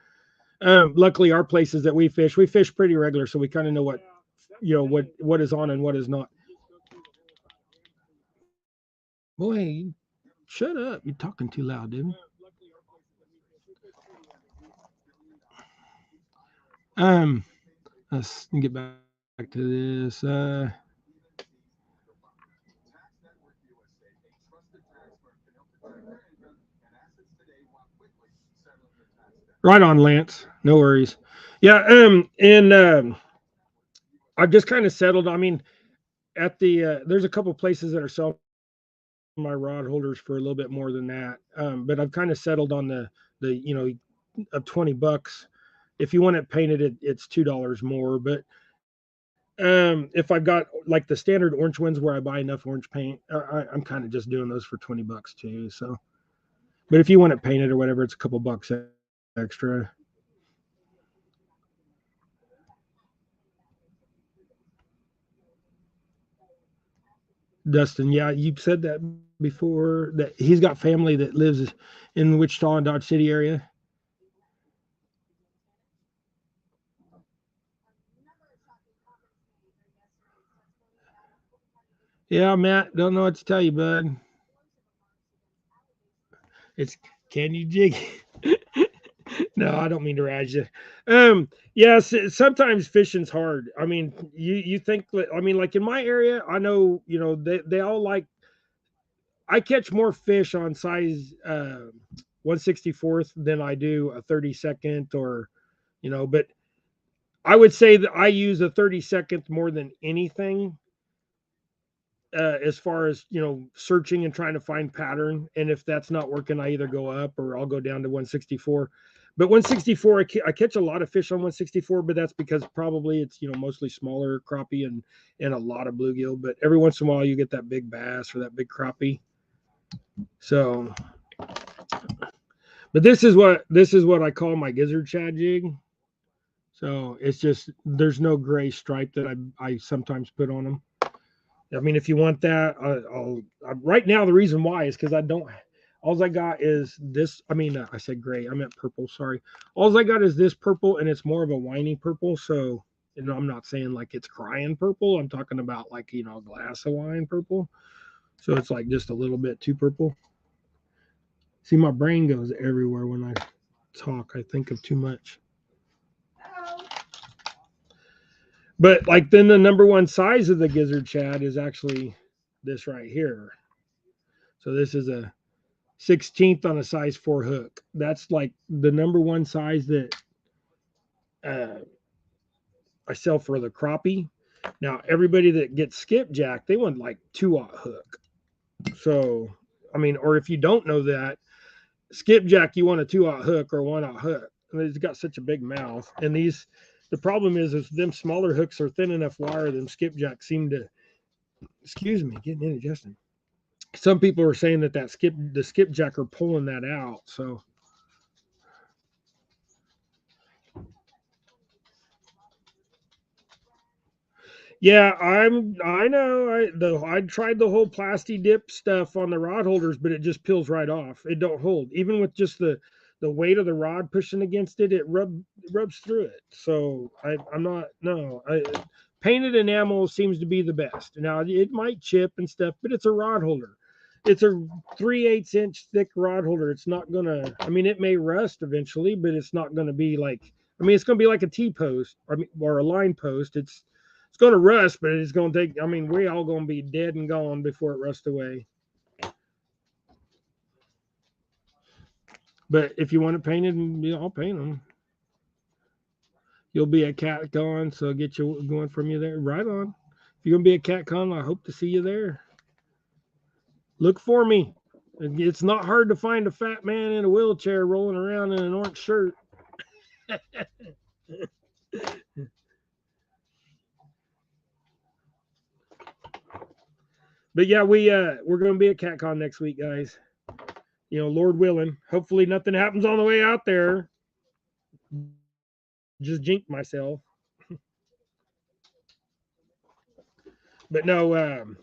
Luckily, our places that we fish pretty regular, so we kind of know what is on and what is not. Boy, shut up! You're talking too loud, dude. Um, let's get back to this. Right on, Lance. No worries. Yeah. And I've just kind of settled. I mean, at the there's a couple places that are selling my rod holders for a little bit more than that. But I've kind of settled on the of $20. If you want it painted, it's $2 more. But if I've got like the standard orange ones where I buy enough orange paint, I'm kind of just doing those for $20 too. So, but if you want it painted or whatever, it's a couple bucks extra. Dustin, yeah, you said that before that he's got family that lives in Wichita and Dodge City area. Yeah, Matt, don't know what to tell you, bud. It's can you jig? No, I don't mean to razz you. Yes, sometimes fishing's hard. I mean, you think that I mean, like in my area, I know they all like. I catch more fish on size 1/64th than I do a 32nd or but I would say that I use a 32nd more than anything as far as searching and trying to find pattern. And if that's not working, I either go up or I'll go down to 1/64. But 1/64, I catch a lot of fish on 1/64, but that's because probably it's mostly smaller crappie and a lot of bluegill. But every once in a while, you get that big bass or that big crappie. So, but this is what I call my gizzard shad jig. So it's just there's no gray stripe that I sometimes put on them. I mean, if you want that, right now the reason why is because I don't. All I got is this. I mean, I said gray. I meant purple. Sorry. All I got is this purple, and it's more of a whiny purple. So, I'm not saying like it's crying purple. I'm talking about like a glass of wine purple. So it's like just a little bit too purple. See, my brain goes everywhere when I talk. I think of too much. But like then the number one size of the gizzard shad is actually this right here. So this is a 16th on a size 4 hook. That's like the number one size that I sell for the crappie. Now everybody that gets skipjack, they want like 2/0 hook. So I mean, or if you don't know that, skipjack, you want a 2/0 hook or 1/0 hook. And it's got such a big mouth. And the problem is them smaller hooks are thin enough wire. Them skipjack seem to, excuse me, getting indigestion. Some people are saying that the skipjack are pulling that out. So yeah, I know. I tried the whole plasti dip stuff on the rod holders, but it just peels right off. It don't hold. Even with just the weight of the rod pushing against it, it rubs through it. So I'm not no. Painted enamel seems to be the best. Now it might chip and stuff, but it's a rod holder. It's a 3/8 inch thick rod holder. It's not gonna. I mean, it may rust eventually, but it's not gonna be like. I mean, it's gonna be like a T post or a line post. It's going to rust, but it's going to take. I mean, we all going to be dead and gone before it rusts away. But if you want it painted, I'll paint them. You'll be at CatCon, so I'll get you going from you there. Right on. If you're gonna be at CatCon, I hope to see you there. Look for me. It's not hard to find a fat man in a wheelchair rolling around in an orange shirt. But yeah, we're gonna be at CatCon next week, guys. Lord willing. Hopefully nothing happens on the way out there. Just jinx myself. But no,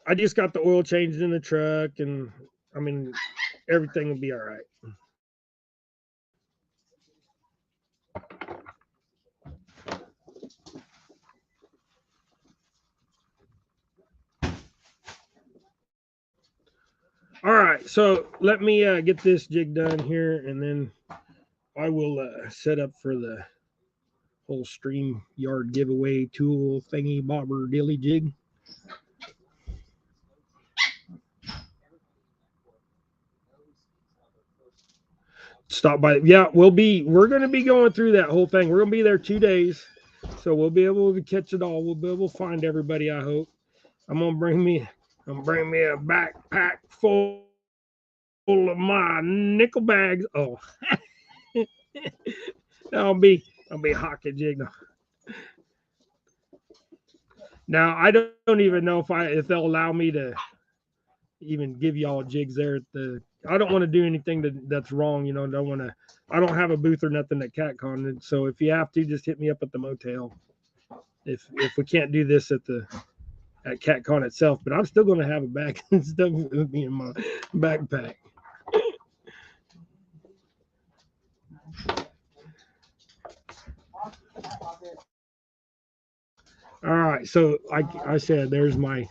I just got the oil changed in the truck, and I mean, everything will be all right. All right, so let me get this jig done here, and then I will set up for the whole stream yard giveaway tool thingy bobber dilly jig. Stop by. Yeah, we're going to be going through that whole thing. We're going to be there 2 days, so we'll be able to catch it all. We'll be able to find everybody, I hope. I'm going to bring me a backpack full of my nickel bags. Oh, I'll be hockey jig. Now I don't even know if they'll allow me to even give y'all jigs there at the. I don't want to do anything that's wrong. Don't want to. I don't have a booth or nothing at CatCon, so if you have to, just hit me up at the motel. If we can't do this at CatCon itself, but I'm still going to have a bag and stuff with me in my backpack. All right, so like I said, there's my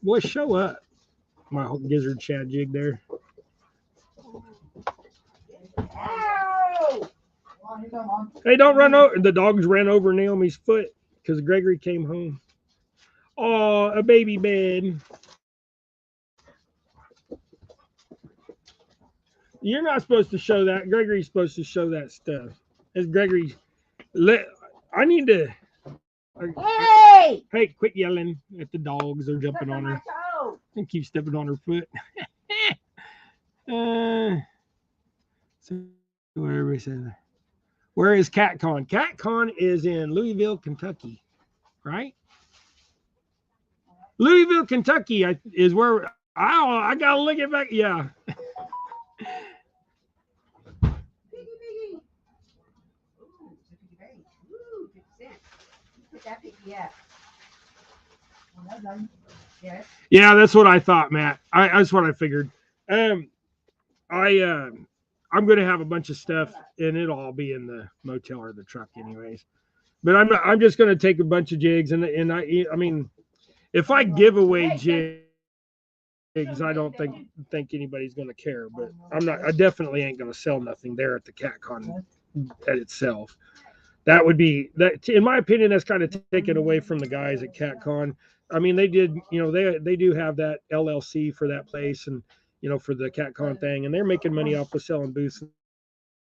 boy. Show up, my gizzard shad jig there. Hey, don't run over. The dogs ran over Naomi's foot because Gregory came home. Oh, a baby bed. You're not supposed to show that. Gregory's supposed to show that stuff. As Gregory, I need to. Hey, quit yelling at the dogs. They're jumping on her. And keep stepping on her foot. So whatever he says. Where is CatCon? CatCon is in Louisville, Kentucky, right? Louisville, Kentucky is where I gotta look it back. Yeah. Piggy. Ooh, it's a piggy bank. Ooh, 50 cents. Put that piggy up. Yes. Yeah, that's what I thought, Matt. That's what I figured. Um, I'm gonna have a bunch of stuff, and it'll all be in the motel or the truck, anyways. But I'm just gonna take a bunch of jigs, and I mean, if I give away jigs, I don't think anybody's gonna care. But I definitely ain't gonna sell nothing there at the CatCon at itself. That would be that, in my opinion, that's kind of taken away from the guys at CatCon. I mean, they did, they do have that LLC for that place, and for the CatCon thing, and they're making money off of selling booths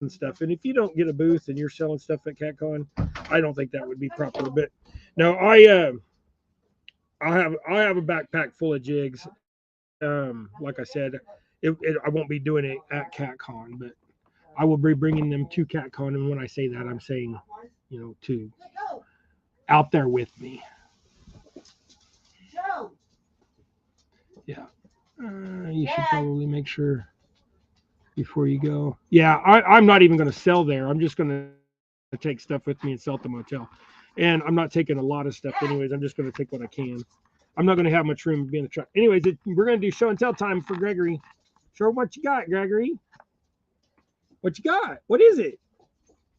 and stuff. And if you don't get a booth and you're selling stuff at CatCon, I don't think that would be proper. But no, I have a backpack full of jigs. Like I said, I won't be doing it at CatCon, but I will be bringing them to CatCon. And when I say that, I'm saying, to out there with me. Yeah. You should probably make sure before you go. Yeah, I'm not even going to sell there. I'm just going to take stuff with me and sell at the motel. And I'm not taking a lot of stuff, anyways. I'm just going to take what I can. I'm not going to have much room to be in the truck. Anyways, we're going to do show and tell time for Gregory. Show what you got, Gregory. What you got? What is it?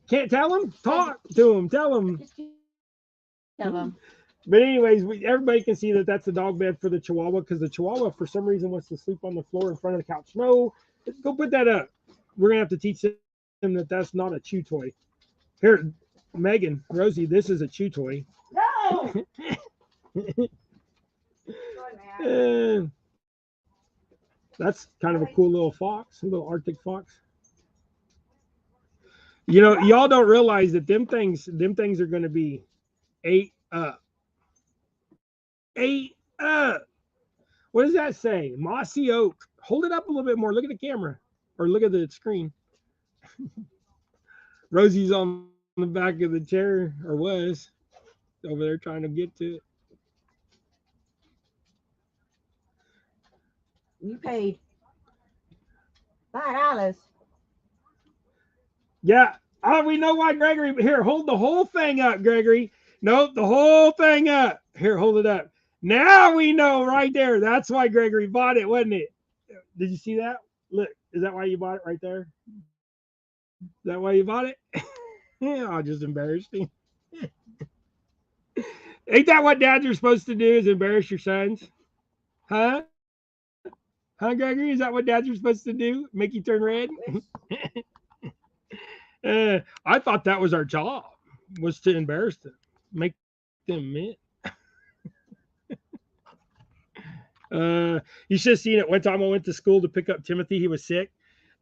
Can't tell him? Talk to him. Tell him. Tell them. But anyways, everybody can see that that's the dog bed for the Chihuahua, because the Chihuahua, for some reason, wants to sleep on the floor in front of the couch. No, go put that up. We're going to have to teach them that that's not a chew toy. Here, Megan, Rosie, this is a chew toy. No! That's kind of a cool little fox, a little Arctic fox. Y'all don't realize that them things are going to be ate up. Ate up. What does that say? Mossy oak. Hold it up a little bit more. Look at the camera, or look at the screen. Rosie's on the back of the chair, or was over there trying to get to it. You paid $5. Yeah. Oh, we know why Gregory. Here, hold the whole thing up, Gregory. Nope, the whole thing up. Here, hold it up. Now we know right there. That's why Gregory bought it, wasn't it? Did you see that? Look, is that why you bought it right there? Is that why you bought it? Yeah, I just embarrassed him. Ain't that what dads are supposed to do? Is embarrass your sons? Huh? Huh, Gregory? Is that what dads are supposed to do? Make you turn red? I thought that was our job, was to embarrass them, make them mad. You should have seen it one time. I went to school to pick up Timothy. He was sick.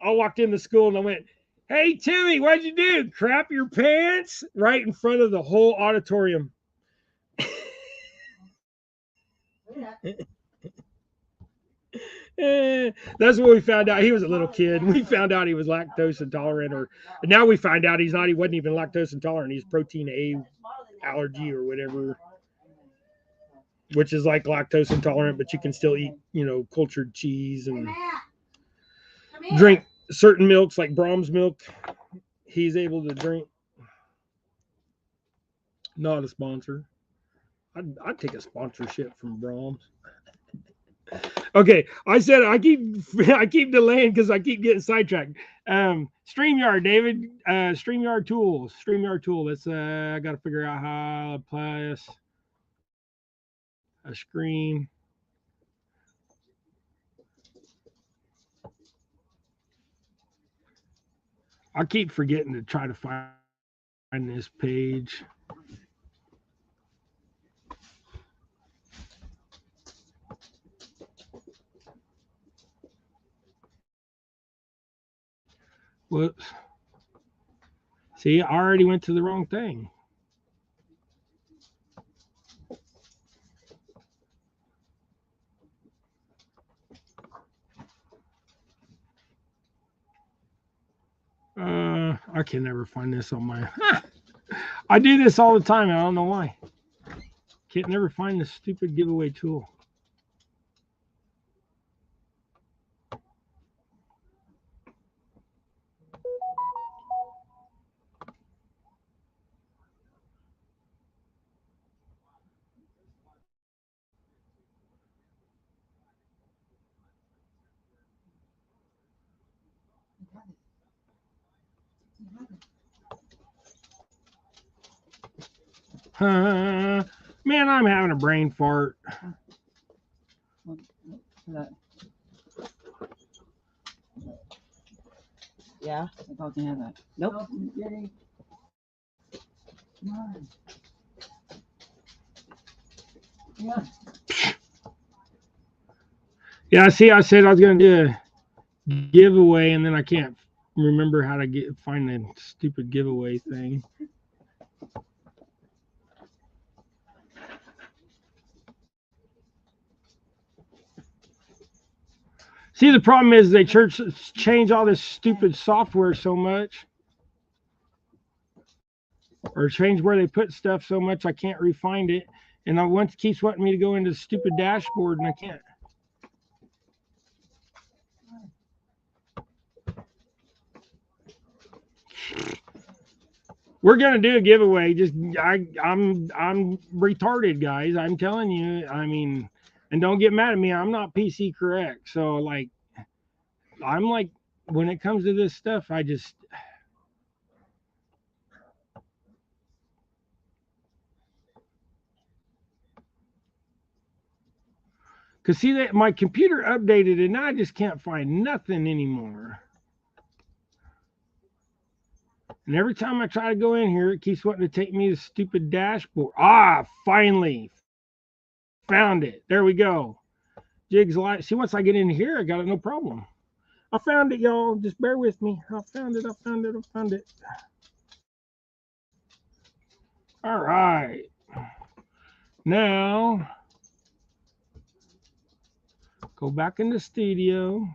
I walked into school and I went, "Hey, Timmy, what'd you do? Crap your pants?" Right in front of the whole auditorium. That's what we found out. He was a little kid. We found out he was lactose intolerant, or now we find out he's not. He wasn't even lactose intolerant. He's protein A allergy or whatever, which is like lactose intolerant, but you can still eat, cultured cheese and drink certain milks like Brahms milk. He's able to drink. Not a sponsor. I'd take a sponsorship from Brahms. Okay, I said I keep delaying because I keep getting sidetracked. StreamYard, David. StreamYard tool. Let's I got to figure out how to place a screen. I keep forgetting to try to find this page. Whoops. See, I already went to the wrong thing. I can never find this on my. I do this all the time. I don't know why. Can't never find this stupid giveaway tool. Man, I'm having a brain fart. Yeah. I thought they had that. Nope. Yeah. Yeah, see, I said I was going to do a giveaway, and then I can't remember how to find the stupid giveaway thing. See, the problem is they change all this stupid software so much, or change where they put stuff so much I can't refind it, and I keeps wanting me to go into the stupid dashboard, and I can't. We're gonna do a giveaway. I'm retarded, guys. I'm telling you. I mean, and don't get mad at me. I'm not PC correct. So like, I'm like, when it comes to this stuff, I just. Cause see that my computer updated and I just can't find nothing anymore. And every time I try to go in here, it keeps wanting to take me to the stupid dashboard. Ah, finally found it. There we go. Jigs light. See, once I get in here, I got it, no problem. I found it, y'all. Just bear with me. I found it. All right. Now, go back into studio.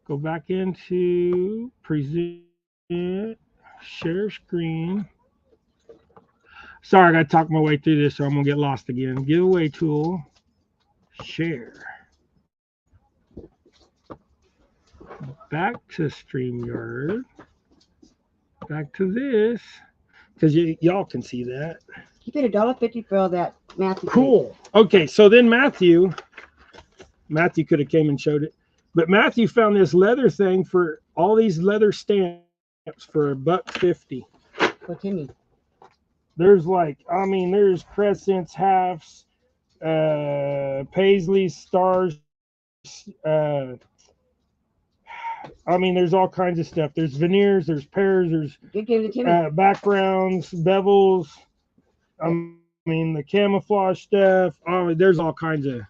Go back into present, share screen. Sorry, I got to talk my way through this, so I'm going to get lost again. Giveaway tool, share. Back to StreamYard. Back to this, because y'all can see that. He paid $1.50 for all that, Matthew. Cool. Okay, so then Matthew could have came and showed it, but Matthew found this leather thing for all these leather stamps for $1.50. What's in me? There's there's crescents, halves, Paisley stars. There's all kinds of stuff. There's veneers, there's pairs, there's backgrounds, bevels. The camouflage stuff. There's all kinds of.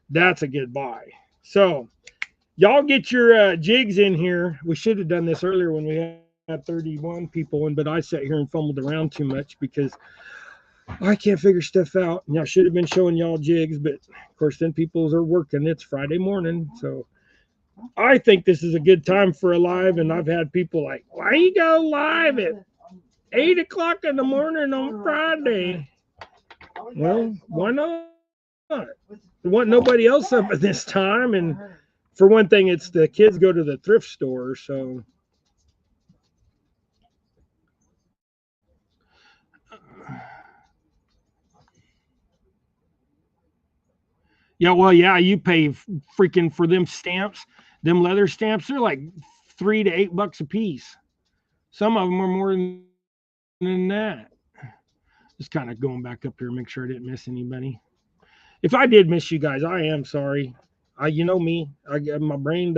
That's a good buy. So, y'all get your jigs in here. We should have done this earlier when we had 31 people in, but I sat here and fumbled around too much because I can't figure stuff out. I should have been showing y'all jigs, but of course, then people are working. It's Friday morning, so. I think this is a good time for a live, and I've had people like, why you go live at 8 o'clock in the morning on Friday? Well, why not? There wasn't nobody else up at this time, and for one thing, it's the kids go to the thrift store, so. Yeah, you pay freaking for them stamps. Them leather stamps, they're like $3 to $8 a piece. Some of them are more than that. Just kind of going back up here, make sure I didn't miss anybody. If I did miss you guys, I am sorry. You know me. My brain.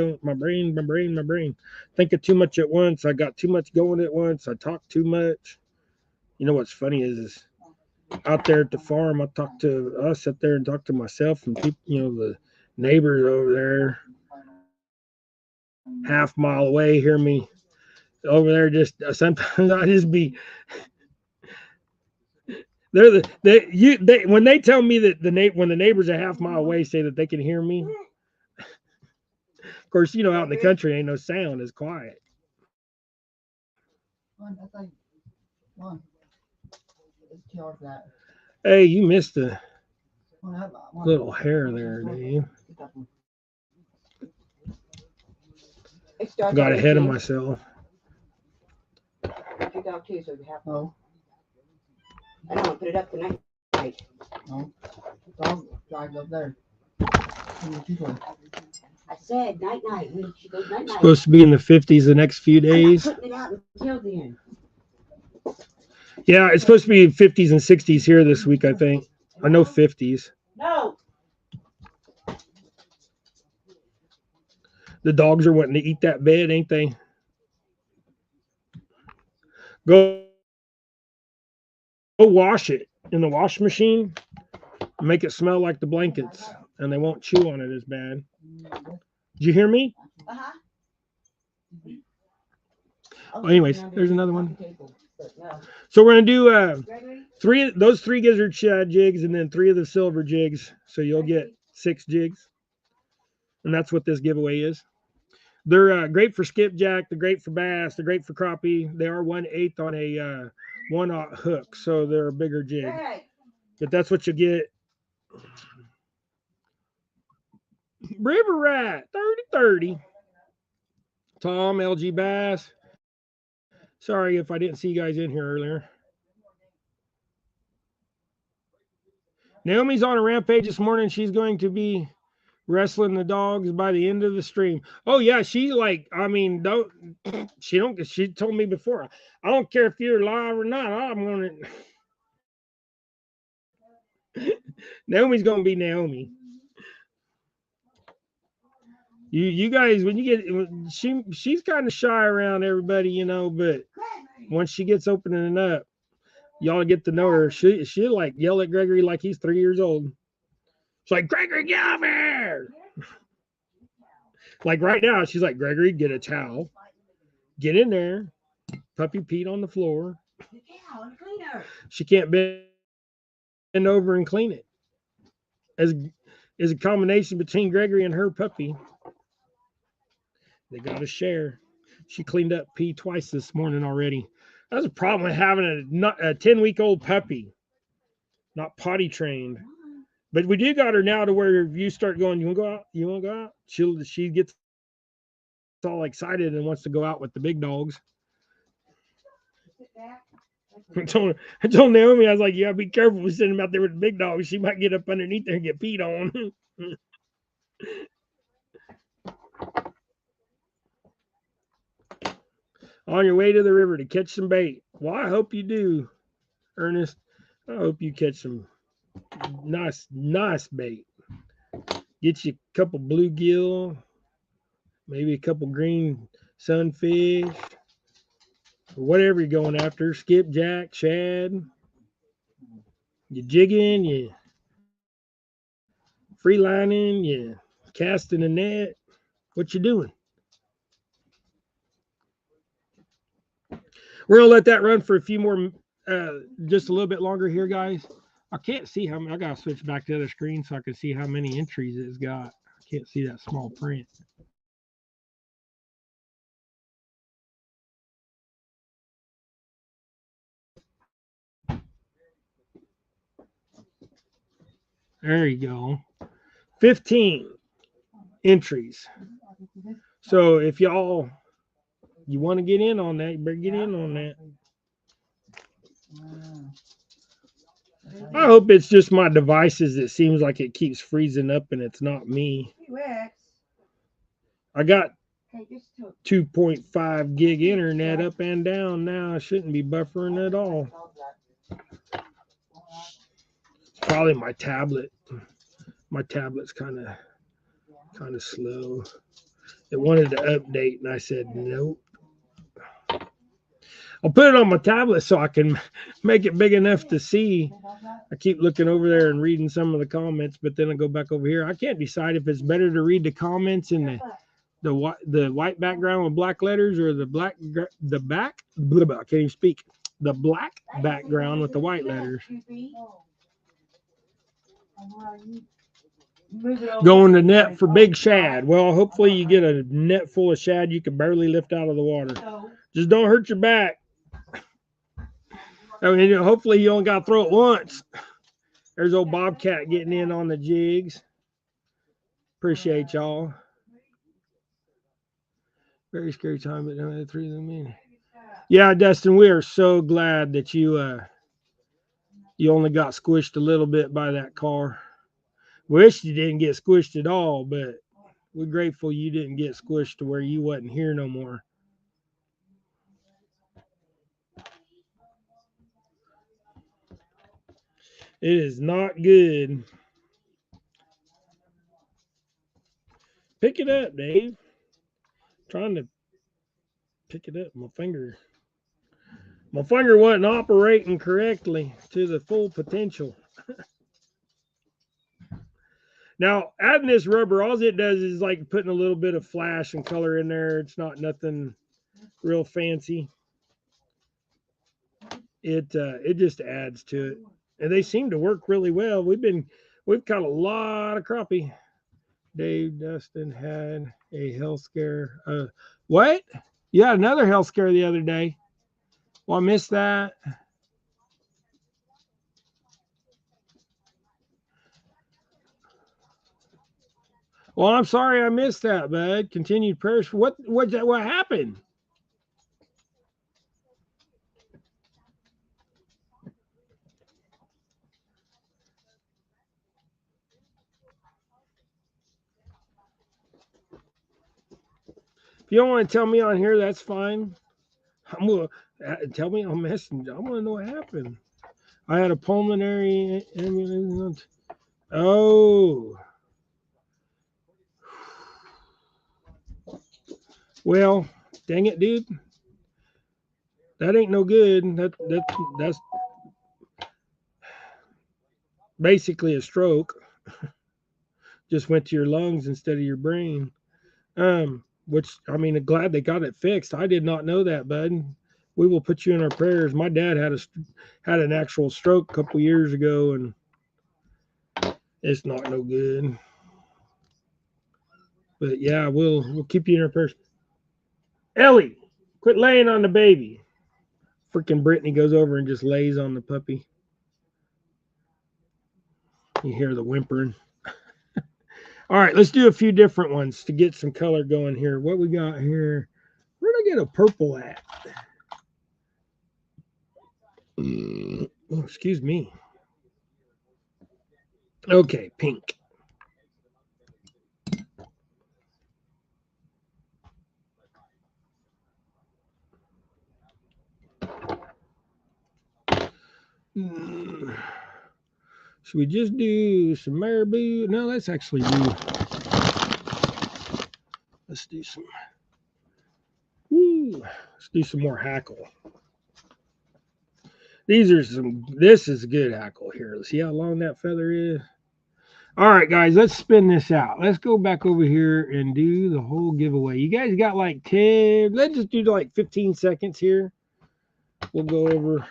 Thinking too much at once. I got too much going at once. I talk too much. You know what's funny is out there at the farm, I sit there and talk to myself and people, the neighbors over there, half mile away, hear me over there. Just sometimes I just be. When they tell me that when the neighbors a half mile away say that they can hear me. Of course, out in the country ain't no sound, it's quiet. Hey, you missed a little hair there, Dave. Got ahead of myself. I don't want to put it up tonight. No. Dog died up there. I said night night. When she goes night night. Supposed to be in the 50s the next few I'm not days. putting it out until then. Yeah, it's supposed to be 50s and 60s here this week, I think. I know 50s. No. The dogs are wanting to eat that bed, ain't they? Go wash it in the wash machine. Make it smell like the blankets, and they won't chew on it as bad. Did you hear me? Uh-huh. Well, anyways, there's another one. So we're gonna do those three gizzard shad jigs, and then 3 of the silver jigs. So you'll get 6 jigs, and that's what this giveaway is. They're great for skipjack. They're great for bass. They're great for crappie. They are 1/8 on a 1/0 hook, so they're a bigger jig. But that's what you get. River Rat 30-30. Tom, LG Bass. Sorry if I didn't see you guys in here earlier. Naomi's on a rampage this morning. She's going to be wrestling the dogs by the end of the stream. Oh yeah, she don't she told me before, I don't care if you're live or not, I'm gonna Naomi's gonna be Naomi. You guys, when you get she's kind of shy around everybody, but once she gets opening up, y'all get to know her. She'll like yell at Gregory like he's 3 years old. She's like, Gregory, get over here. Like right now, she's like, Gregory, get a towel. Get in there. Puppy peed on the floor. She can't bend over and clean it. As is a combination between Gregory and her puppy. They got to share. She cleaned up pee twice this morning already. That's a problem with having a 10-week-old puppy, not potty trained. But we do got her now to where if you start going, you want to go out? You want to go out? She gets all excited and wants to go out with the big dogs. I told Naomi, I was like, you gotta be careful with sending them out there with the big dogs. She might get up underneath there and get peed on. On your way to the river to catch some bait. Well, I hope you do, Ernest. I hope you catch some nice bait. Get you a couple bluegill, maybe a couple green sunfish, or whatever you're going after. Skipjack, shad. You jigging, you free lining, you casting a net. What you doing? We're gonna let that run for a few more, just a little bit longer here, guys. I can't see how many. I gotta switch back to the other screen so I can see how many entries it's got. I can't see that small print. There you go. 15 entries. So if you want to get in on that, you better get in on that. I hope it's just my devices. It seems like it keeps freezing up and it's not me. I got 2.5 gig internet up and down now. I shouldn't be buffering at all. It's probably my tablet. My tablet's kind of slow. It wanted to update and I said nope. I'll put it on my tablet so I can make it big enough to see. I keep looking over there and reading some of the comments, but then I go back over here. I can't decide if it's better to read the comments in the white background with black letters or the black I can't even speak. The black background with the white letters. Going to net for big shad. Well, hopefully you get a net full of shad you can barely lift out of the water. Just don't hurt your back. I mean, hopefully you only got to throw it once. There's old Bobcat getting in on the jigs. Appreciate y'all. Very scary time, but no, 3 of them in. Yeah, Dustin, we are so glad that you only got squished a little bit by that car. Wish you didn't get squished at all, but We're grateful you didn't get squished to where you wasn't here no more. It is not good. Pick it up, Dave. Trying to pick it up. My finger wasn't operating correctly to the full potential. Now, adding this rubber, all it does is like putting a little bit of flash and color in there. It's not nothing real fancy. It just adds to it, and they seem to work really well. We've caught a lot of crappie. Dave Dustin had a health scare. What? You had another health scare the other day. Well, I missed that. Well, I'm sorry I missed that, bud. Continued prayers. What happened? If you don't want to tell me on here, that's fine. I'm gonna tell me on Messenger. I want to know what happened. I had a pulmonary ambulance. Oh, well, dang it, dude. That ain't no good. That's basically a stroke. Just went to your lungs instead of your brain. Which I mean, glad they got it fixed. I did not know that, bud. We will put you in our prayers. My dad had an actual stroke a couple years ago, and it's not no good. But yeah, we'll keep you in our prayers. Ellie, quit laying on the baby. Freaking Brittany goes over and just lays on the puppy. You hear the whimpering. All right, let's do a few different ones to get some color going here. What we got here? Where'd I get a purple at? Oh, excuse me. Okay, pink. Should we just do some marabou? No, let's actually do. Let's do some. Let's do some more hackle. These are some. This is good hackle here. Let's see how long that feather is. All right, guys, let's spin this out. Let's go back over here and do the whole giveaway. You guys got like 10. Let's just do like 15 seconds here. We'll go over.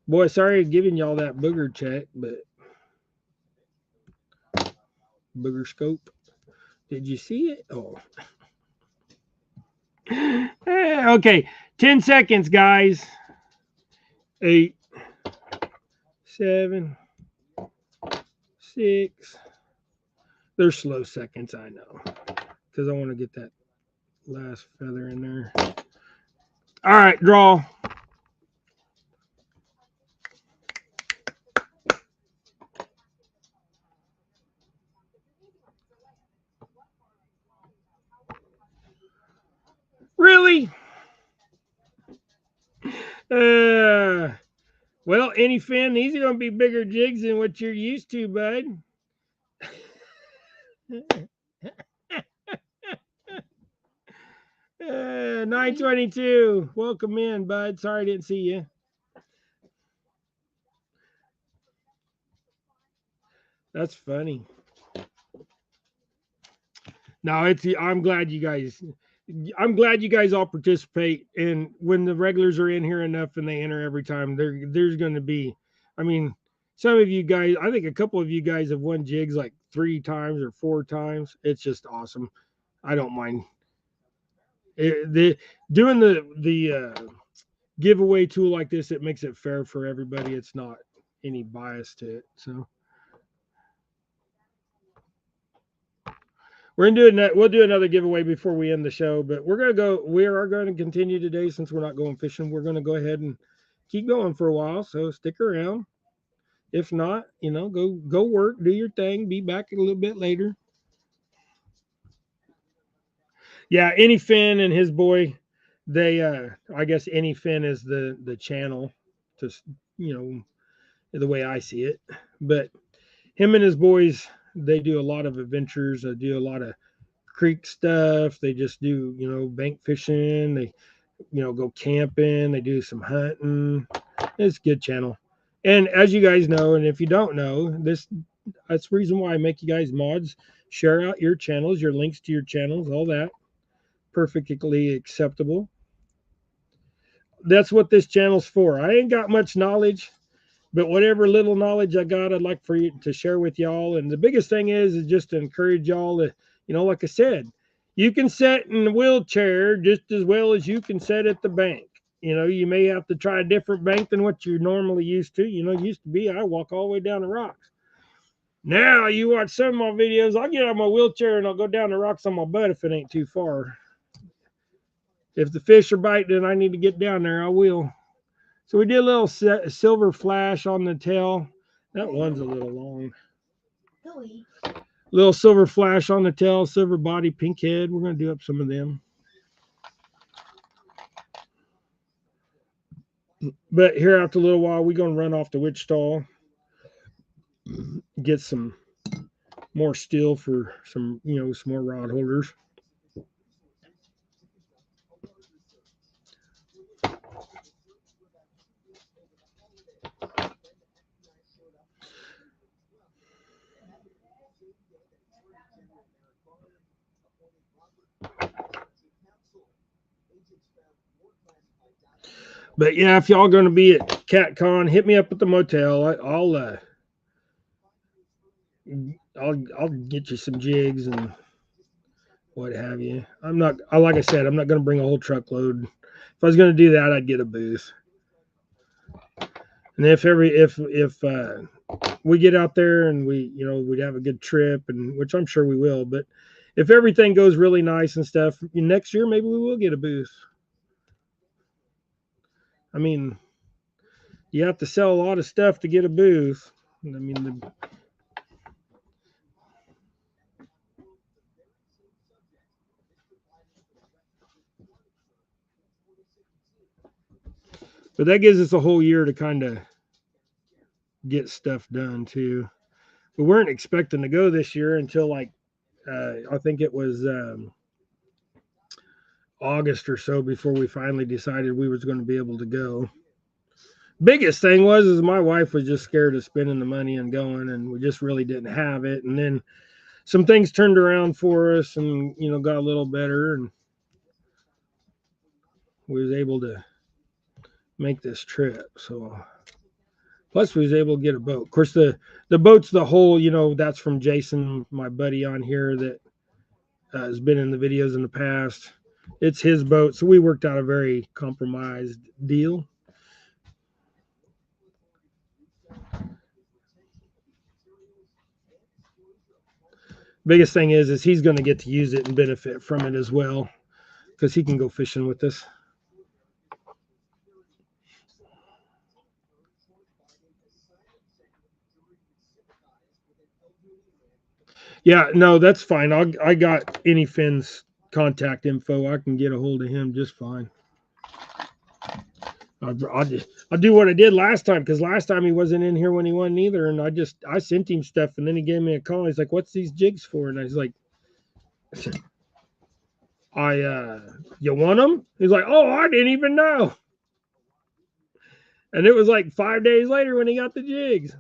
Boy, sorry giving y'all that booger check, but booger scope. Did you see it? Oh. Okay, 10 seconds, guys. 8, 7, 6. They're slow seconds, I know, because I want to get that last feather in there. All right, draw. Really? Well, any fin, these are going to be bigger jigs than what you're used to, bud. 922. Welcome in, bud. Sorry I didn't see you. That's funny. No, I'm glad you guys all participate, and when the regulars are in here enough and they enter every time, there's going to be, I mean, some of you guys, I think a couple of you guys have won jigs like 3 times or 4 times. It's just awesome. I don't mind doing the giveaway tool like this. It makes it fair for everybody. It's not any bias to it. So we're gonna do we'll do another giveaway before we end the show, but we are going to continue today since we're not going fishing. We're going to go ahead and keep going for a while, so stick around. If not, go work, do your thing, be back a little bit later. Yeah, Any Finn and his boy, they I guess Any Finn is the channel, just you know the way I see it. But him and his boys, they do a lot of adventures. They do a lot of creek stuff. They just do bank fishing. They go camping. They do some hunting. It's a good channel. And as you guys know, and if you don't know, that's the reason why I make you guys mods. Share out your channels, your links to your channels, all that. Perfectly acceptable. That's what this channel's for. I ain't got much knowledge, but whatever little knowledge I got, I'd like for you to share with y'all. And the biggest thing is just to encourage y'all to, like I said, you can sit in a wheelchair just as well as you can sit at the bank. You may have to try a different bank than what you're normally used to. Used to be I walk all the way down the rocks. Now you watch some of my videos, I'll get out of my wheelchair and I'll go down the rocks on my butt if it ain't too far. If the fish are biting and I need to get down there, I will. So we did a little silver flash on the tail. That one's a little long. Little silver flash on the tail, silver body, pink head. We're going to do up some of them. But here after a little while, we're going to run off to Wichita, get some more steel for some more rod holders. But yeah, if y'all going to be at CatCon, hit me up at the motel. I'll get you some jigs and what have you. Like I said, I'm not going to bring a whole truckload. If I was going to do that, I'd get a booth. And if we get out there and we'd have a good trip, and which I'm sure we will, but if everything goes really nice and stuff, next year maybe we will get a booth. I mean, you have to sell a lot of stuff to get a booth. I mean, but that gives us a whole year to kind of get stuff done too. We weren't expecting to go this year until like I think it was August or so before we finally decided we was going to be able to go. Biggest thing was is my wife was just scared of spending the money and going, and we just really didn't have it. And then some things turned around for us, and got a little better, and we was able to make this trip. So plus we was able to get a boat. Of course, the boat's the whole, that's from Jason, my buddy on here that has been in the videos in the past. It's his boat, so we worked out a very compromised deal. Biggest thing is he's going to get to use it and benefit from it as well, because he can go fishing with us. Yeah, no, that's fine. I got Any Finn's contact info. I can get a hold of him just fine. I'll do what I did last time, because last time he wasn't in here when he won either, and I sent him stuff, and then he gave me a call. He's like, "What's these jigs for?" And I was like, you want them?" He's like, "Oh, I didn't even know." And it was like 5 days later when he got the jigs.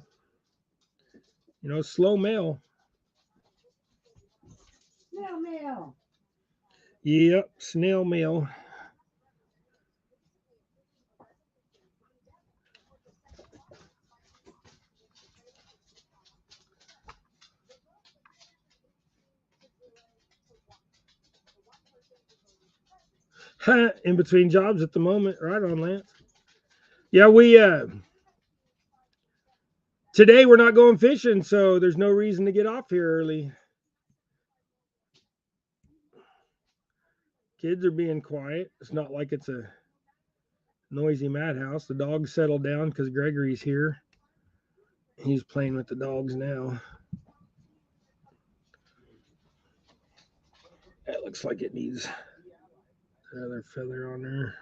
Slow mail. Snail mail. Yep, snail mail. In between jobs at the moment, right on, Lance. Yeah, we today we're not going fishing, so there's no reason to get off here early. Kids are being quiet. It's not like it's a noisy madhouse. The dogs settled down because Gregory's here. He's playing with the dogs now. That looks like it needs another feather on there.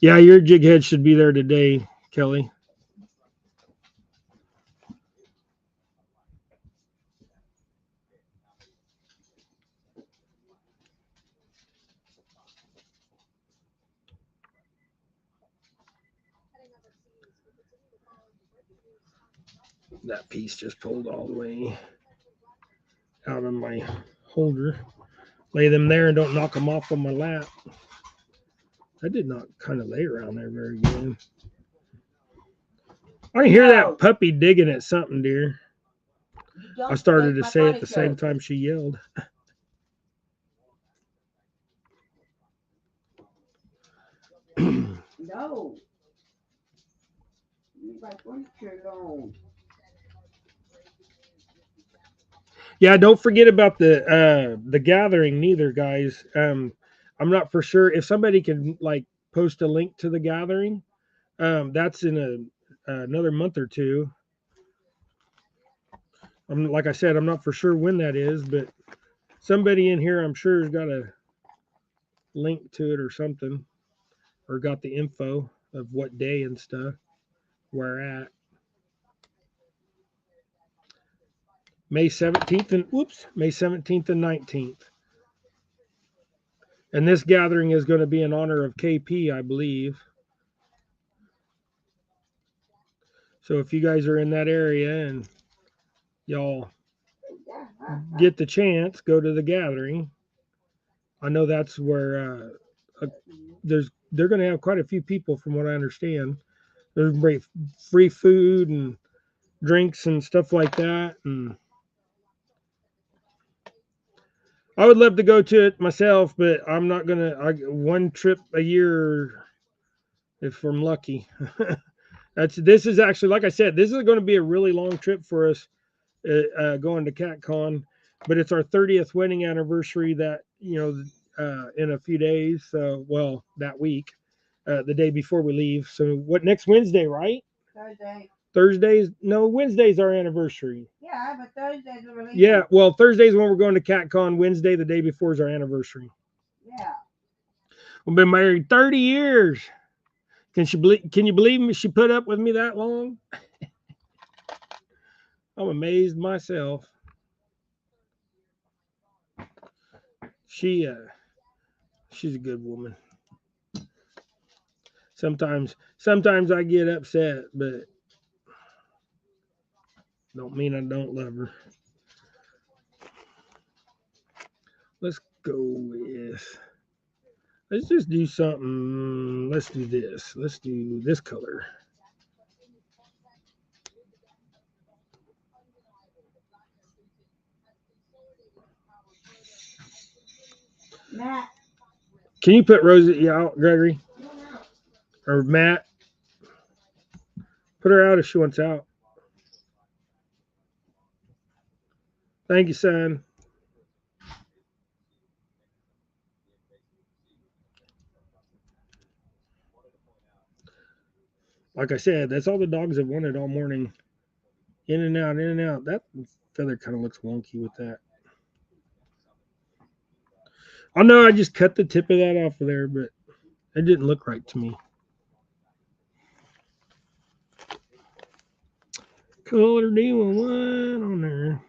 Yeah, your jig head should be there today, Kelly. That piece just pulled all the way out of my holder. Lay them there and don't knock them off on my lap. I did not kind of lay around there very good. I can hear that puppy digging at something, dear. I started to say at the same time she yelled. No. Leave my furniture alone. Yeah, don't forget about the gathering neither, guys. I'm not for sure if somebody can like post a link to the gathering. That's in another month or two. I'm like I said, I'm not for sure when that is, but somebody in here I'm sure has got a link to it or something, or got the info of what day and stuff, where at. May 17th and May 17th and 19th. And this gathering is going to be in honor of KP, I believe. So if you guys are in that area and y'all get the chance, go to the gathering. I know that's where they're going to have quite a few people, from what I understand. There's free food and drinks and stuff like that, and I would love to go to it myself, but I'm not gonna. One trip a year if I'm lucky. This is actually, like I said, this is going to be a really long trip for us, going to CatCon, but it's our 30th wedding anniversary that in a few days. So that week, the day before we leave. So what, next Wednesday, right? Thursday. Thursdays? No, Wednesday's our anniversary. Yeah, but Thursday's the release. Yeah, well, Thursday's when we're going to CatCon. Wednesday, the day before, is our anniversary. Yeah. We've been married 30 years. Can you believe me? She put up with me that long? I'm amazed myself. She's a good woman. Sometimes I get upset, but don't mean I don't love her. Let's go with. Let's just do something. Let's do this. Let's do this color. Matt. Can you put Rosie out, Gregory? Or Matt? Put her out if she wants out. Thank you, son. Like I said, that's all the dogs have wanted all morning. In and out, in and out. That feather kind of looks wonky with that. I know I just cut the tip of that off of there, but it didn't look right to me. Color D11 on there.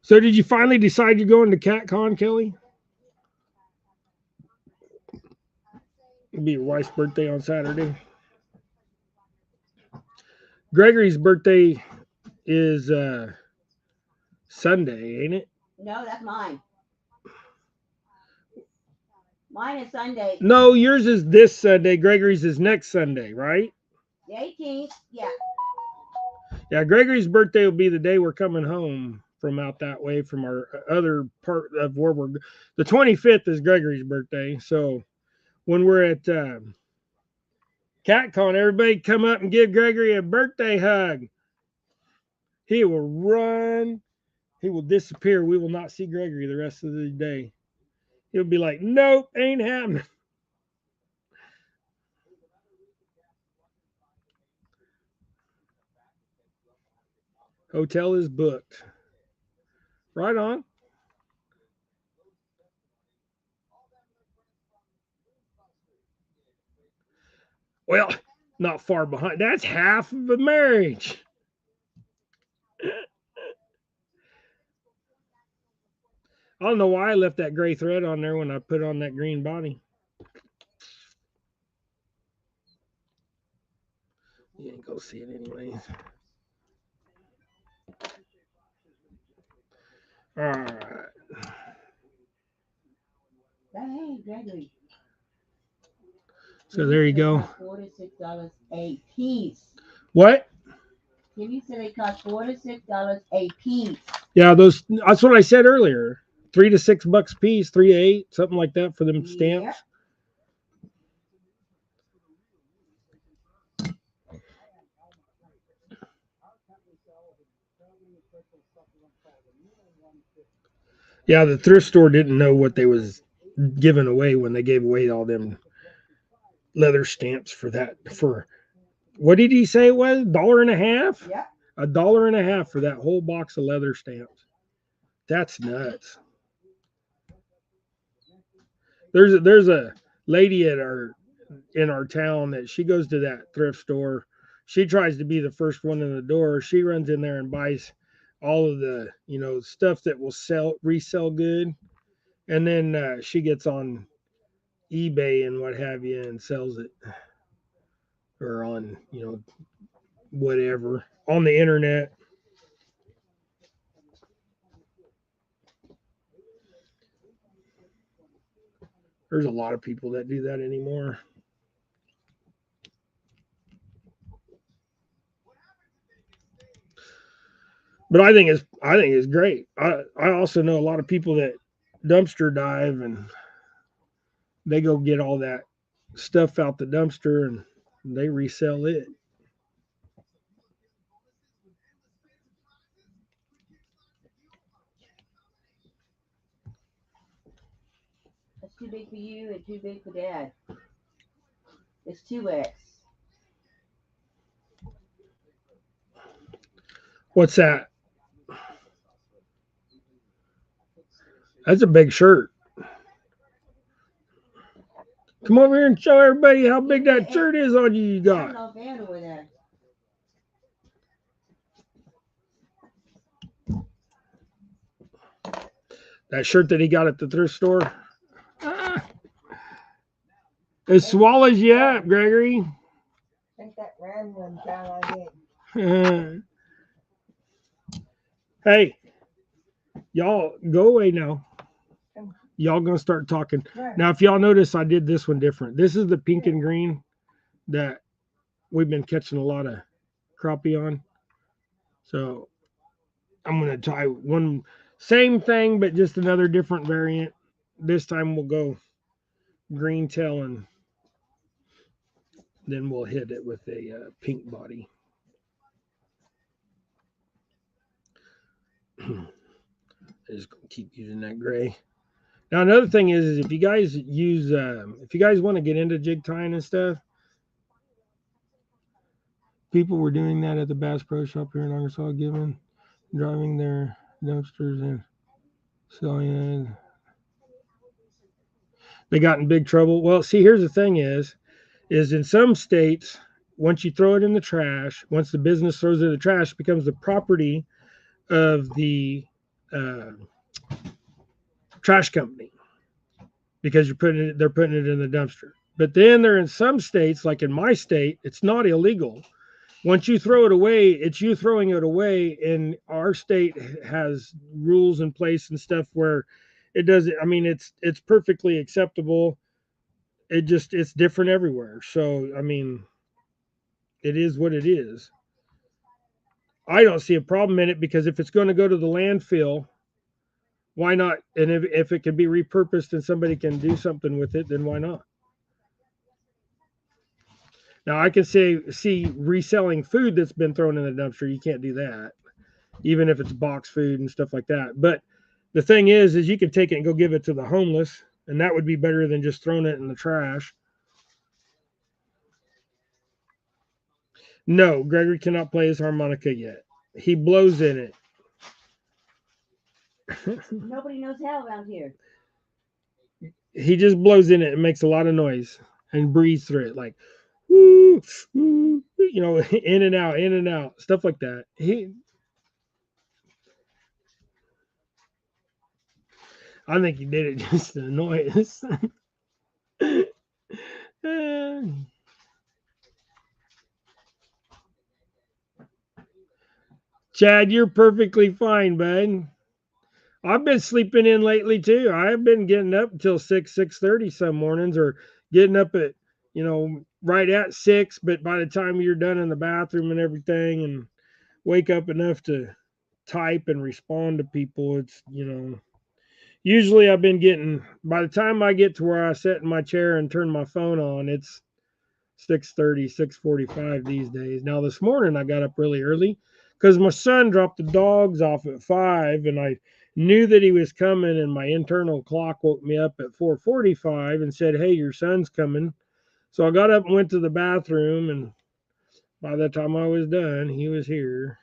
So did you finally decide you're going to CatCon, Kelly? It'll be your wife's birthday on Saturday. Gregory's birthday is Sunday, ain't it? No, that's mine. Mine is Sunday. No, yours is this Sunday. Gregory's is next Sunday, right? The 18th, yeah. Yeah, Gregory's birthday will be the day we're coming home from out that way from our other part of where we're. The 25th is Gregory's birthday, so when we're at Cat calling everybody come up and give Gregory a birthday hug. He will run. He will disappear. We will not see Gregory the rest of the day. He'll be like, nope, ain't happening. Hotel is booked. Right on. Well, not far behind. That's half of a marriage. I don't know why I left that gray thread on there when I put on that green body. You ain't go see it anyways. All right. Hey, Gregory. So there you go. $4 to $6 a piece. What? Timmy said they cost $4 to $6 a piece. Yeah, those. That's what I said earlier. $3 to $6 a piece, 3 to 8, something like that for them stamps. Yep. Yeah, the thrift store didn't know what they was giving away when they gave away all them leather stamps for that. For what did he say it was? $1.50? Yep. $1.50 for that whole box of leather stamps. That's nuts. There's a lady in our town that she goes to that thrift store. She tries to be the first one in the door. She runs in there and buys all of the stuff that will resell good, and then she gets on eBay and what have you and sells it, or on whatever on the internet. There's a lot of people that do that anymore. But I think it's great. I also know a lot of people that dumpster dive, and they go get all that stuff out the dumpster and they resell it. That's too big for you and too big for Dad. It's 2X. What's that? That's a big shirt. Come over here and show everybody how big that shirt is on you. You got. Over there. That shirt that he got at the thrift store. It swallows you up, Gregory. I think that round one's down on it. Hey, y'all go away now. Y'all gonna start talking. Now, if y'all notice, I did this one different. This is the pink and green that we've been catching a lot of crappie on. So I'm gonna try one same thing, but just another different variant. This time we'll go green tail, and then we'll hit it with a pink body. I'm just gonna keep using that gray. Now another thing is if you guys want to get into jig tying and stuff, people were doing that at the Bass Pro Shop here in Arkansas, driving their dumpsters and selling it. They got in big trouble. Well, see, here's the thing is in some states, once you throw it in the trash, once the business throws it in the trash, it becomes the property of the trash company, because they're putting it in the dumpster. But then they're in some states, like in my state, it's not illegal. Once you throw it away, it's you throwing it away. And our state has rules in place and stuff where it doesn't. I mean, it's perfectly acceptable. It's different everywhere. So I mean, it is what it is. I don't see a problem in it, because if it's going to go to the landfill, why not? And if it can be repurposed and somebody can do something with it, then why not? Now I can see reselling food that's been thrown in the dumpster. You can't do that, even if it's box food and stuff like that. But the thing is you can take it and go give it to the homeless, and that would be better than just throwing it in the trash. No, Gregory cannot play his harmonica yet. He blows in it. Nobody knows how around here. He just blows in it and makes a lot of noise and breathes through it, like woo, woo, in and out, stuff like that. I think he did it just to annoy us. Chad, you're perfectly fine, bud. I've been sleeping in lately too. I've been getting up until 6:30 some mornings, or getting up at right at 6. But by the time you're done in the bathroom and everything, and wake up enough to type and respond to people, it's usually I've been getting, by the time I get to where I sit in my chair and turn my phone on, it's 6:30, 6:45 these days. Now this morning I got up really early because my son dropped the dogs off at 5, and I knew that he was coming, and my internal clock woke me up at 4:45 and said, "Hey, your son's coming." So I got up and went to the bathroom, and by the time I was done, he was here.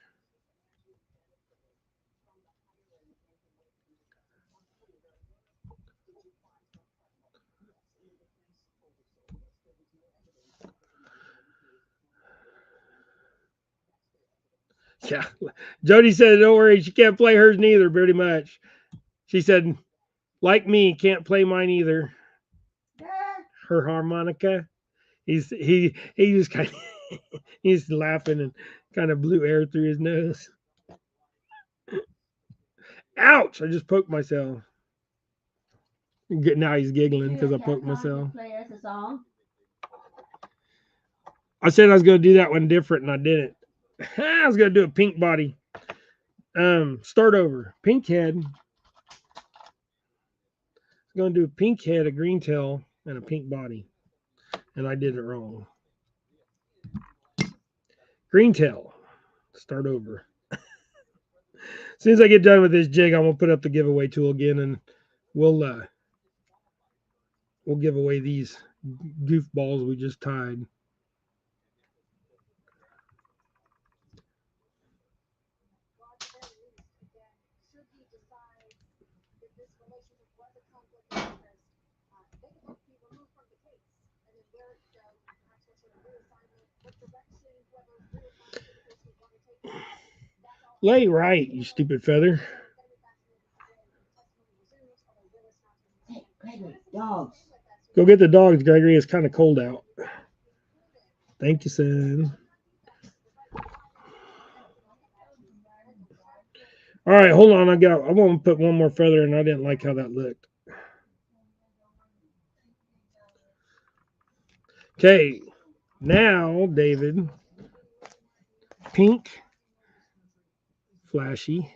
Yeah. Jody said, "Don't worry, she can't play hers neither, pretty much." She said, "Like me, can't play mine either." Her harmonica. He just kind of he's laughing and kind of blew air through his nose. Ouch! I just poked myself. Now he's giggling because I poked myself. Play us a song. I said I was going to do that one different, and I didn't. I was going to do a pink body. Start over. Pink head. I'm going to do a pink head, a green tail, and a pink body. And I did it wrong. Green tail. Start over. As soon as I get done with this jig, I'm going to put up the giveaway tool again, and we'll give away these goofballs we just tied. Lay right, you stupid feather. Hey, Gregory, dogs. Go get the dogs, Gregory. It's kind of cold out. Thank you, son. All right, hold on. I want to put one more feather, and I didn't like how that looked. Okay, now David, pink, flashy.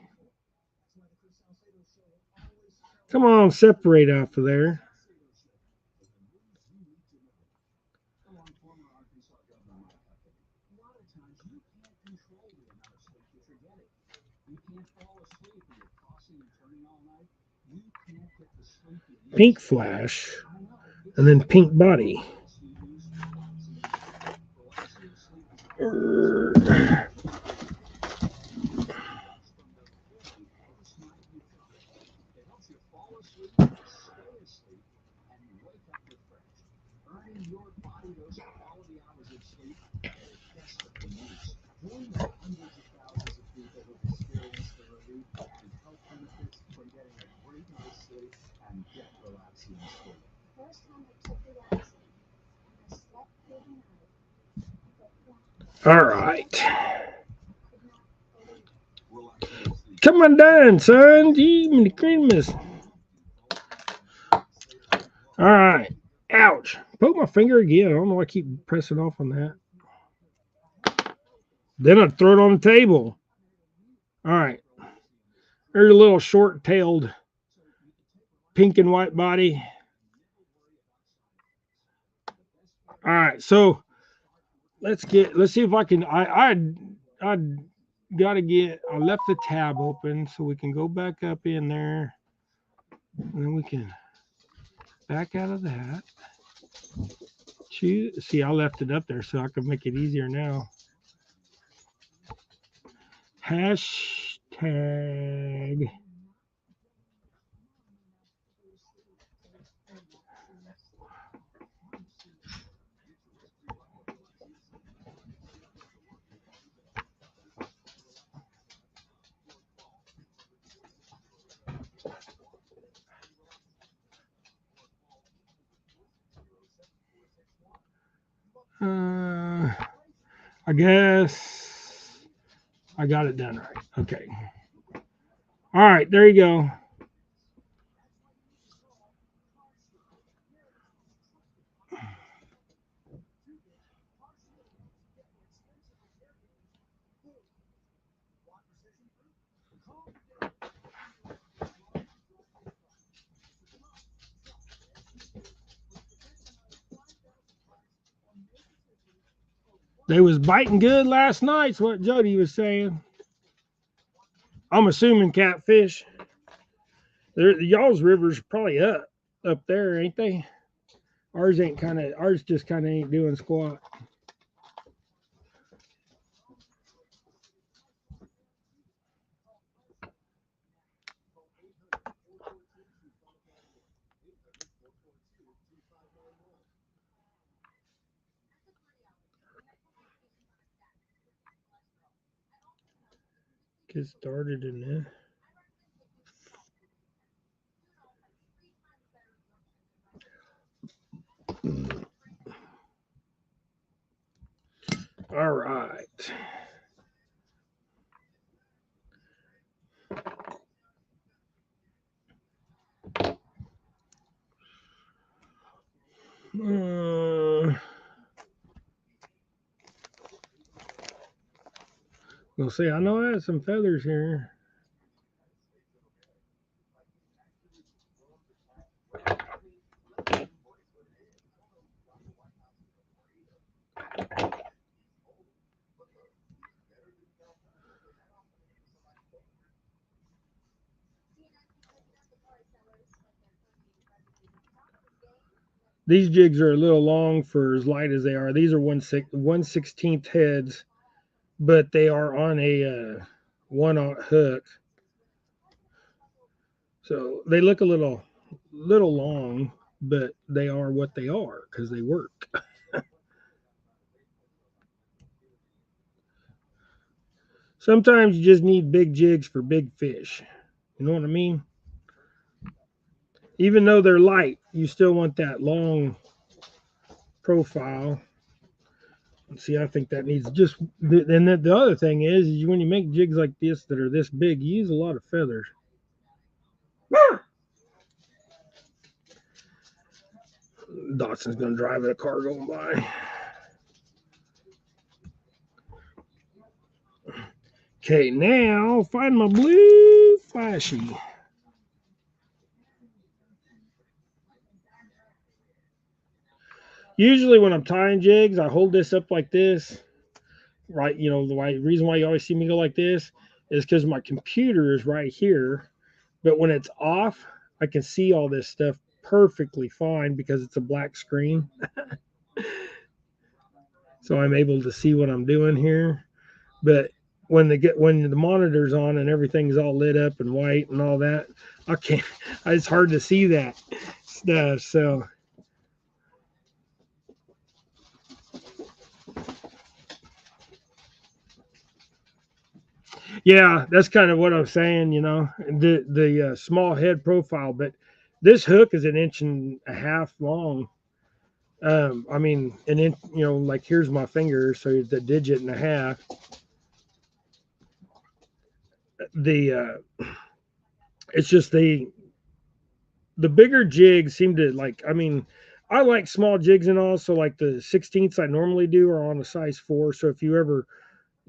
Come on, separate off of there. Pink flash, and then pink body. All right. Come on down, son. Gee, Christmas. All right. Ouch. Poke my finger again. I don't know why I keep pressing off on that. Then I throw it on the table. All right. There's a little short-tailed pink and white body. All right. So let's see if I can. I gotta get. I left the tab open so we can go back up in there, and then we can back out of that. Choose. See, I left it up there so I can make it easier now. Hashtag. I guess I got it done right. Okay. All right, there you go. They was biting good last night's what Jody was saying. I'm assuming catfish. Y'all's rivers probably up there, ain't they? Ours just kind of ain't doing squat. Get started in there. All right. We'll see. I know I had some feathers here. These jigs are a little long for as light as they are. These are 1/16 heads, but they are on a 1/0 hook. So they look a little long, but they are what they are because they work. Sometimes you just need big jigs for big fish. You know what I mean? Even though they're light, you still want that long profile. See, I think that needs just. And the other thing is when you make jigs like this that are this big, you use a lot of feathers. Dotson's gonna drive a car going by. Okay, now find my blue flashy. Usually when I'm tying jigs, I hold this up like this. Right, reason why you always see me go like this is because my computer is right here. But when it's off, I can see all this stuff perfectly fine because it's a black screen. So I'm able to see what I'm doing here. But when the monitor's on and everything's all lit up and white and all that, I can't. It's hard to see that stuff. So yeah, that's kind of what I'm saying. The small head profile, but this hook is 1.5 inches long. I mean, an inch. Like here's my finger, so it's a digit and a half. It's just the bigger jigs seem to like. I mean, I like small jigs and all. So like the 16ths I normally do are on a size 4. So if you ever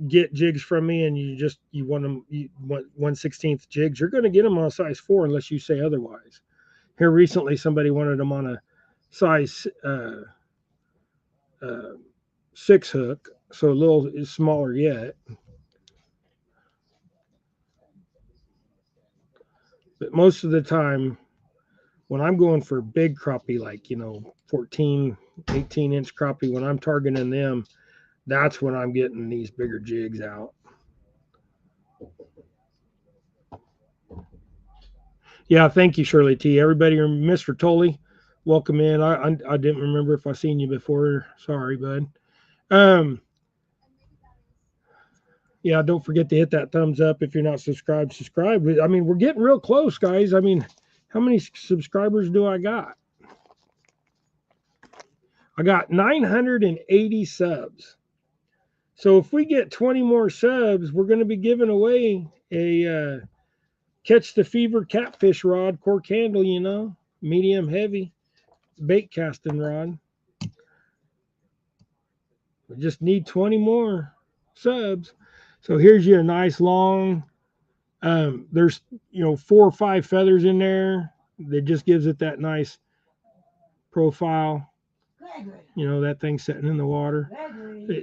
get jigs from me and you want them, you want 1/16 jigs, you're going to get them on a size 4 unless you say otherwise. Here recently, somebody wanted them on a size uh, 6 hook, so a little smaller yet. But most of the time, when I'm going for big crappie, like, 14, 18-inch crappie, when I'm targeting them, that's when I'm getting these bigger jigs out. Yeah, thank you, Shirley T. Everybody, Mr. Tully, welcome in. I didn't remember if I seen you before. Sorry, bud. Yeah, don't forget to hit that thumbs up if you're not subscribed. Subscribe. I mean, we're getting real close, guys. I mean, how many subscribers do I got? I got 980 subs. So if we get 20 more subs, we're going to be giving away a Catch the Fever catfish rod, cork handle, medium heavy bait casting rod. We just need 20 more subs. So here's your nice long, there's 4 or 5 feathers in there that just gives it that nice profile. That thing sitting in the water.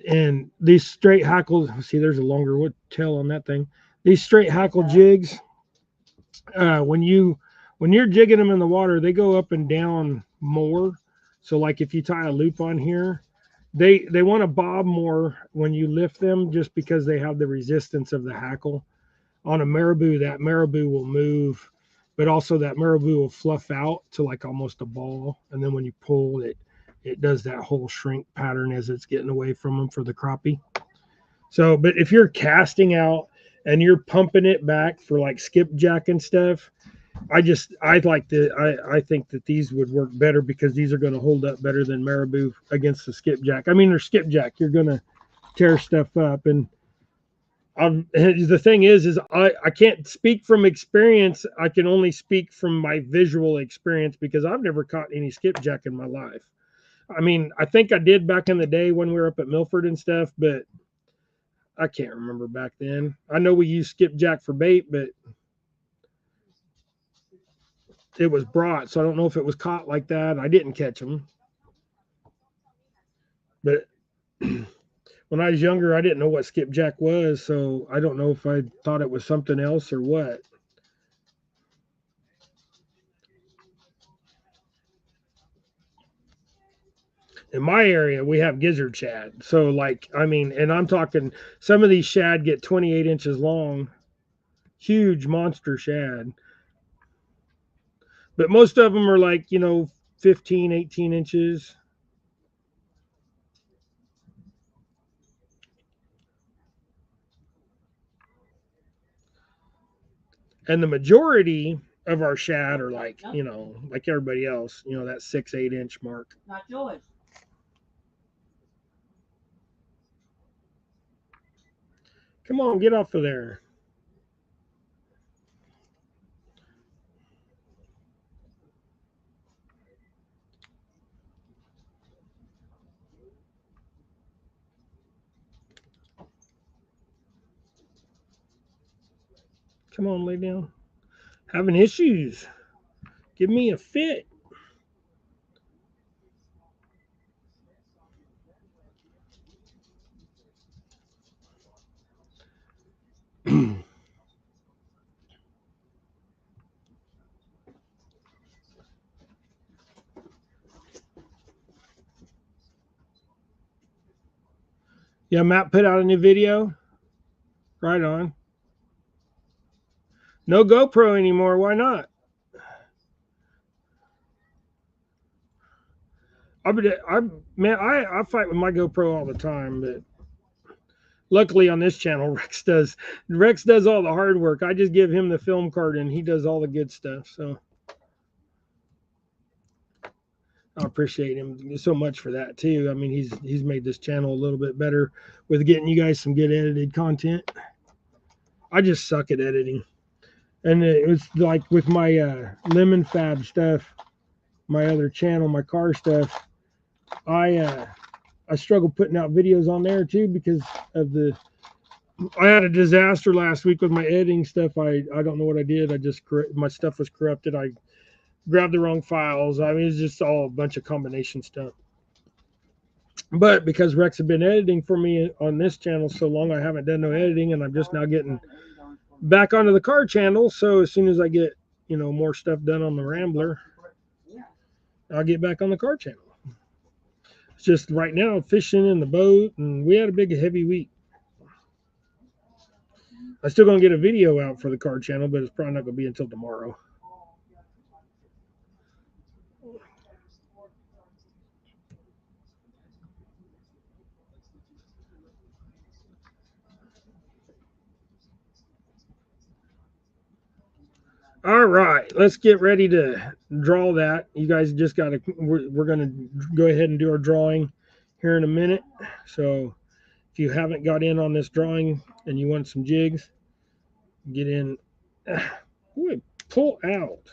And these straight hackles, see, there's a longer tail on that thing. These straight hackle jigs, when you're jigging them in the water, they go up and down more. So like if you tie a loop on here, they want to bob more when you lift them, just because they have the resistance of the hackle. On a marabou, that marabou will move, but also that marabou will fluff out to like almost a ball. And then when you pull it, it does that whole shrink pattern as it's getting away from them for the crappie. So, but if you're casting out and you're pumping it back for like skipjack and stuff, I think that these would work better, because these are going to hold up better than marabou against the skipjack. I mean, they're skipjack, you're going to tear stuff up. And the thing is I can't speak from experience. I can only speak from my visual experience, because I've never caught any skipjack in my life. I mean, I think I did back in the day when we were up at Milford and stuff, but I can't remember back then. I know we used skipjack for bait, but it was brought, so I don't know if it was caught like that. I didn't catch them. But when I was younger, I didn't know what skipjack was, so I don't know if I thought it was something else or what. In my area, we have gizzard shad. So, like, I mean, and I'm talking, some of these shad get 28 inches long, huge monster shad. But most of them are like, 15, 18 inches. And the majority of our shad are like, like everybody else, that 6, 8 inch mark. Not yours. Come on, get off of there. Come on, lay down. Having issues. Give me a fit. Yeah, Matt put out a new video. Right on. No GoPro anymore. Why not? I fight with my GoPro all the time, but luckily on this channel, Rex does all the hard work. I just give him the film card and he does all the good stuff. So I appreciate him so much for that too. I mean, he's made this channel a little bit better with getting you guys some good edited content. I just suck at editing. And it was like with my lemon fab stuff, my other channel, my car stuff, I struggle putting out videos on there too, because of I had a disaster last week with my editing stuff. I don't know what I did. My stuff was corrupted. I grabbed the wrong files. I mean, it's just all a bunch of combination stuff. But because Rex had been editing for me on this channel so long, I haven't done no editing, and I'm just now getting back onto the car channel. So as soon as I get, more stuff done on the Rambler, I'll get back on the car channel. It's just right now fishing in the boat, and we had a big heavy week. I'm still gonna get a video out for the car channel, but it's probably not gonna be until tomorrow. All right, let's get ready to draw that. You guys just got to, we're going to go ahead and do our drawing here in a minute. So if you haven't got in on this drawing and you want some jigs, get in. Boy, pull out.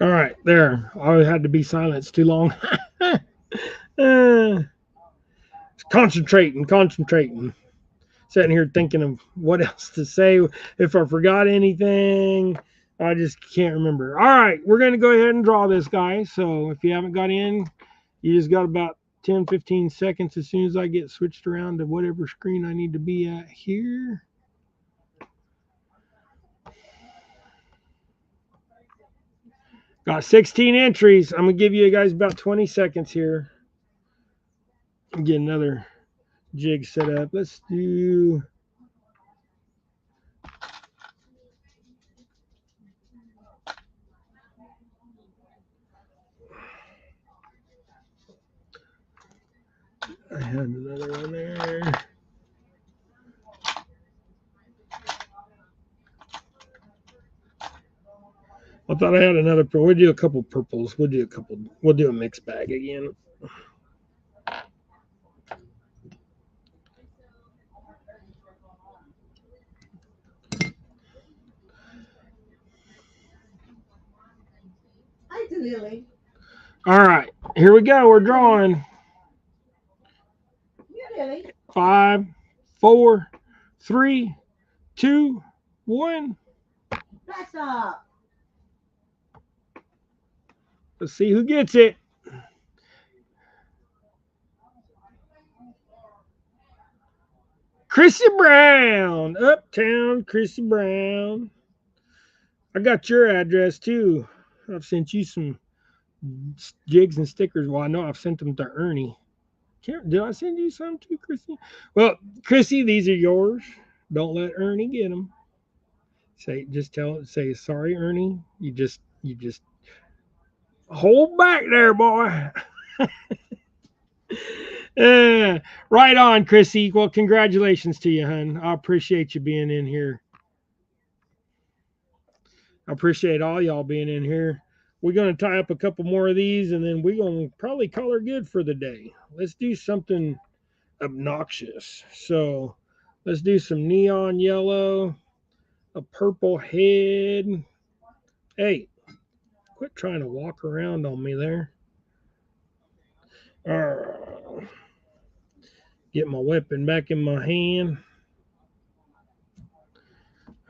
All right, there. I had to be silenced too long. uh, concentrating. Sitting here thinking of what else to say. If I forgot anything, I just can't remember. All right, we're going to go ahead and draw this guy. So if you haven't got in, you just got about 10, 15 seconds as soon as I get switched around to whatever screen I need to be at here. Got 16 entries. I'm going to give you guys about 20 seconds here. Get another jig set up. Let's do... I had another one there. I thought I had another. We'll do a couple purples. We'll do a mixed bag again. Hi, Lily. All right, here we go. We're drawing. Yeah, Lily. 5, 4, 3, 2, 1. Blast off. Let's see who gets it. Chrissy Brown, Uptown Chrissy Brown. I got your address too. I've sent you some jigs and stickers. Well, I know I've sent them to Ernie. Did I send you some too, Chrissy? Well, Chrissy, these are yours. Don't let Ernie get them. Say sorry, Ernie. You just hold back there, boy. Right on, Chrissy. Well, congratulations to you, hun. I appreciate you being in here. I appreciate all y'all being in here. We're going to tie up a couple more of these, and then we're going to probably call her good for the day. Let's do something obnoxious. So let's do some neon yellow, a purple head. Hey, quit trying to walk around on me there. Get my weapon back in my hand.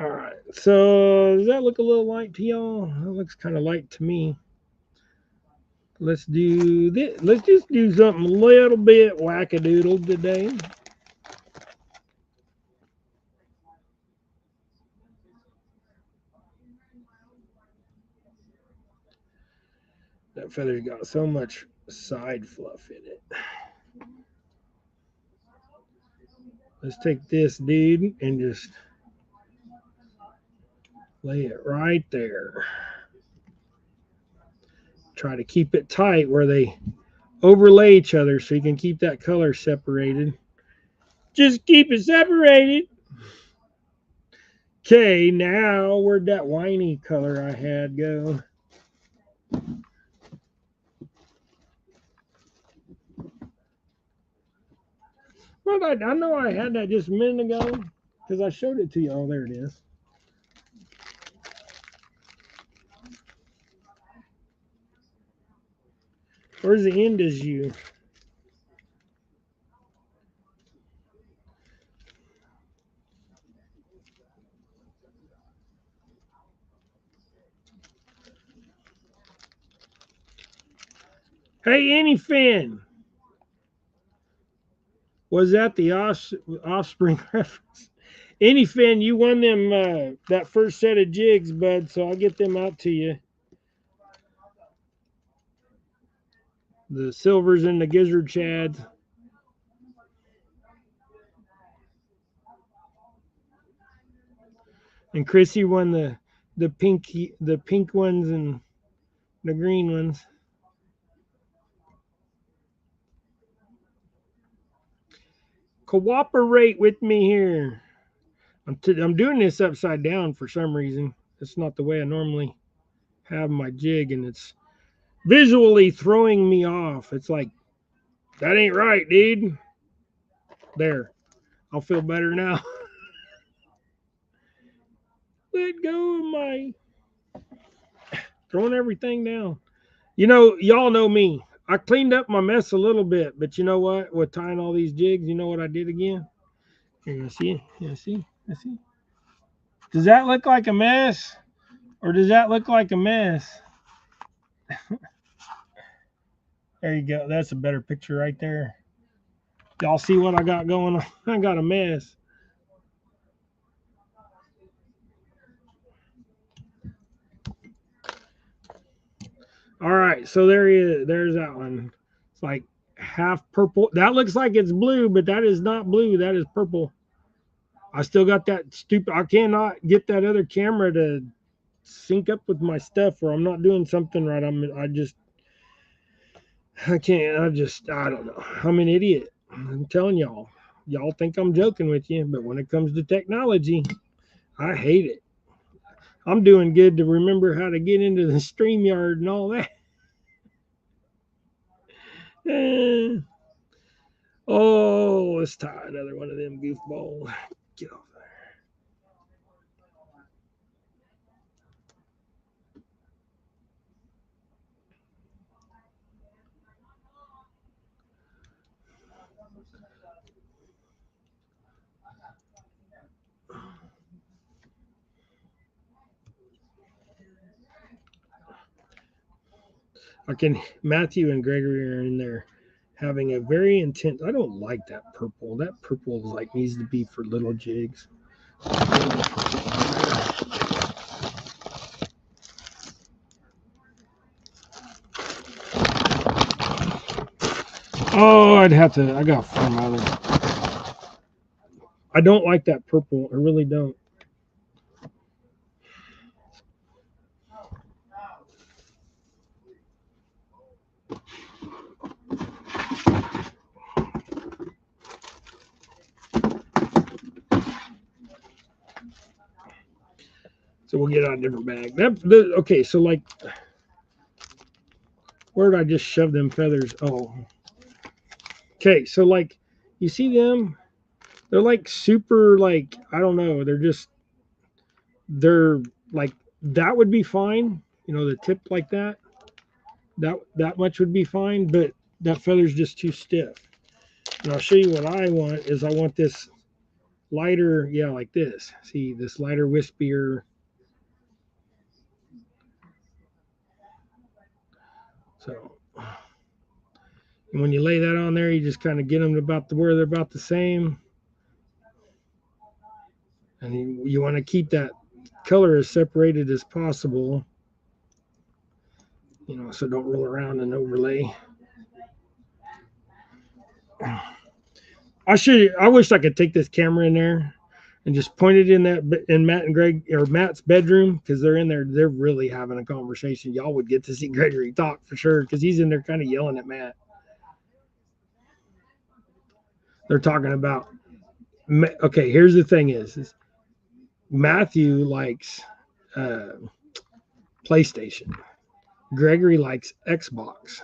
All right, so does that look a little light to y'all? That looks kind of light to me. Let's do this. Let's just do something a little bit wackadoodle today. That feather's got so much side fluff in it. Let's take this dude and just Lay it right there. Try to keep it tight where they overlay each other so you can keep that color separated. Just keep it separated. Okay, now where'd that whiny color I had go? Well, I know I had that just a minute ago because I showed it to you. Oh, there it is. Where's the end is you? Hey, Anyfin. Was that the offspring reference? Anyfin, you won them that first set of jigs, bud, so I'll get them out to you. The silvers and the gizzard chads. And Chrissy won the pink ones and the green ones. Cooperate with me here. I'm doing this upside down for some reason. It's not the way I normally have my jig, and it's visually throwing me off. It's like, that ain't right, dude. There. I'll feel better now. Let go of my throwing everything down. You know, y'all know me. I cleaned up my mess a little bit, but you know what? With tying all these jigs, you know what I did again? Here, you see it? You see? You see? Does that look like a mess? Or does that look like a mess? There you go. That's a better picture right there. Y'all see what I got going on? I got a mess. All right, so there he is. There's that one. It's like half purple. That looks like it's blue, but that is not blue. That is purple. I still got that stupid. I cannot get that other camera to sync up with my stuff, or I'm not doing something right. I can't. I don't know. I'm an idiot. I'm telling y'all. Y'all think I'm joking with you, but when it comes to technology, I hate it. I'm doing good to remember how to get into the StreamYard and all that. Oh, let's tie another one of them goofballs. Get off there. Matthew and Gregory are in there having a very intense. I don't like that purple. That purple is like needs to be for little jigs. Oh, I got from other. I don't like that purple. I really don't. So we'll get out a different bag. Okay, so like, where did I just shove them feathers? Oh, okay. So like, you see them? They're like super like I don't know. They're like that would be fine. You know, the tip like that. That much would be fine, but that feather's just too stiff. And I'll show you what I want is I want this lighter, yeah, like this. See this lighter wispier. So and when you lay that on there, you just kind of get them about where they're about the same. And you want to keep that color as separated as possible. You know, so don't roll around and overlay. I wish I could take this camera in there and just point it in Matt and Greg or Matt's bedroom because they're in there. They're really having a conversation. Y'all would get to see Gregory talk for sure because he's in there kind of yelling at Matt. They're talking about. Okay, here's the thing: is Matthew likes PlayStation. Gregory likes Xbox.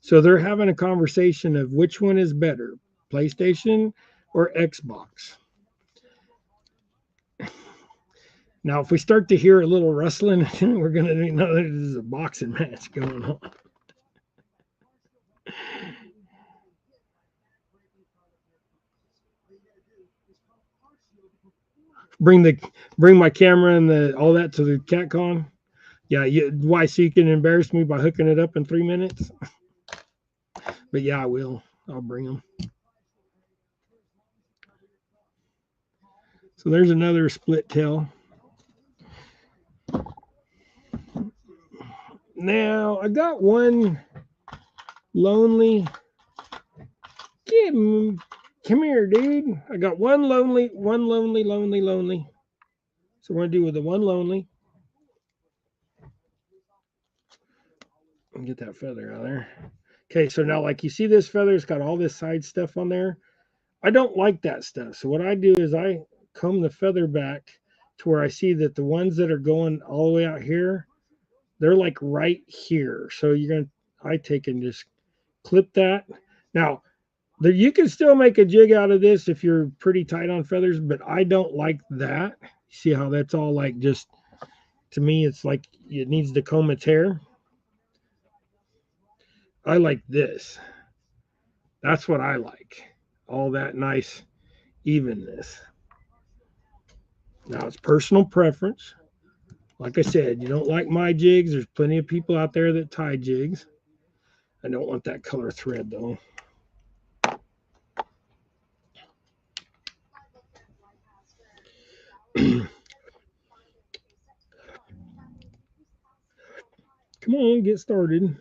So they're having a conversation of which one is better, PlayStation or Xbox. Now, if we start to hear a little rustling, we're going to know that there's a boxing match going on. Bring my camera and all that to the CatCon. Yeah, why? So you can embarrass me by hooking it up in 3 minutes? But yeah, I will. I'll bring them. So there's another split tail. Now I got one lonely. Come here, dude. I got one lonely. So we're gonna do with the one lonely. Get that feather out of there. Okay, so now like you see this feather, it's got all this side stuff on there. I don't like that stuff. So what I do is I comb the feather back to where I see that the ones that are going all the way out here, they're like right here. So I take and just clip that. Now, you can still make a jig out of this if you're pretty tight on feathers, but I don't like that. See how that's all like just, to me, it's like it needs to comb its hair. I like this. That's what I like. All that nice evenness. Now, it's personal preference. Like I said, you don't like my jigs. There's plenty of people out there that tie jigs. I don't want that color thread, though. Come on, get started.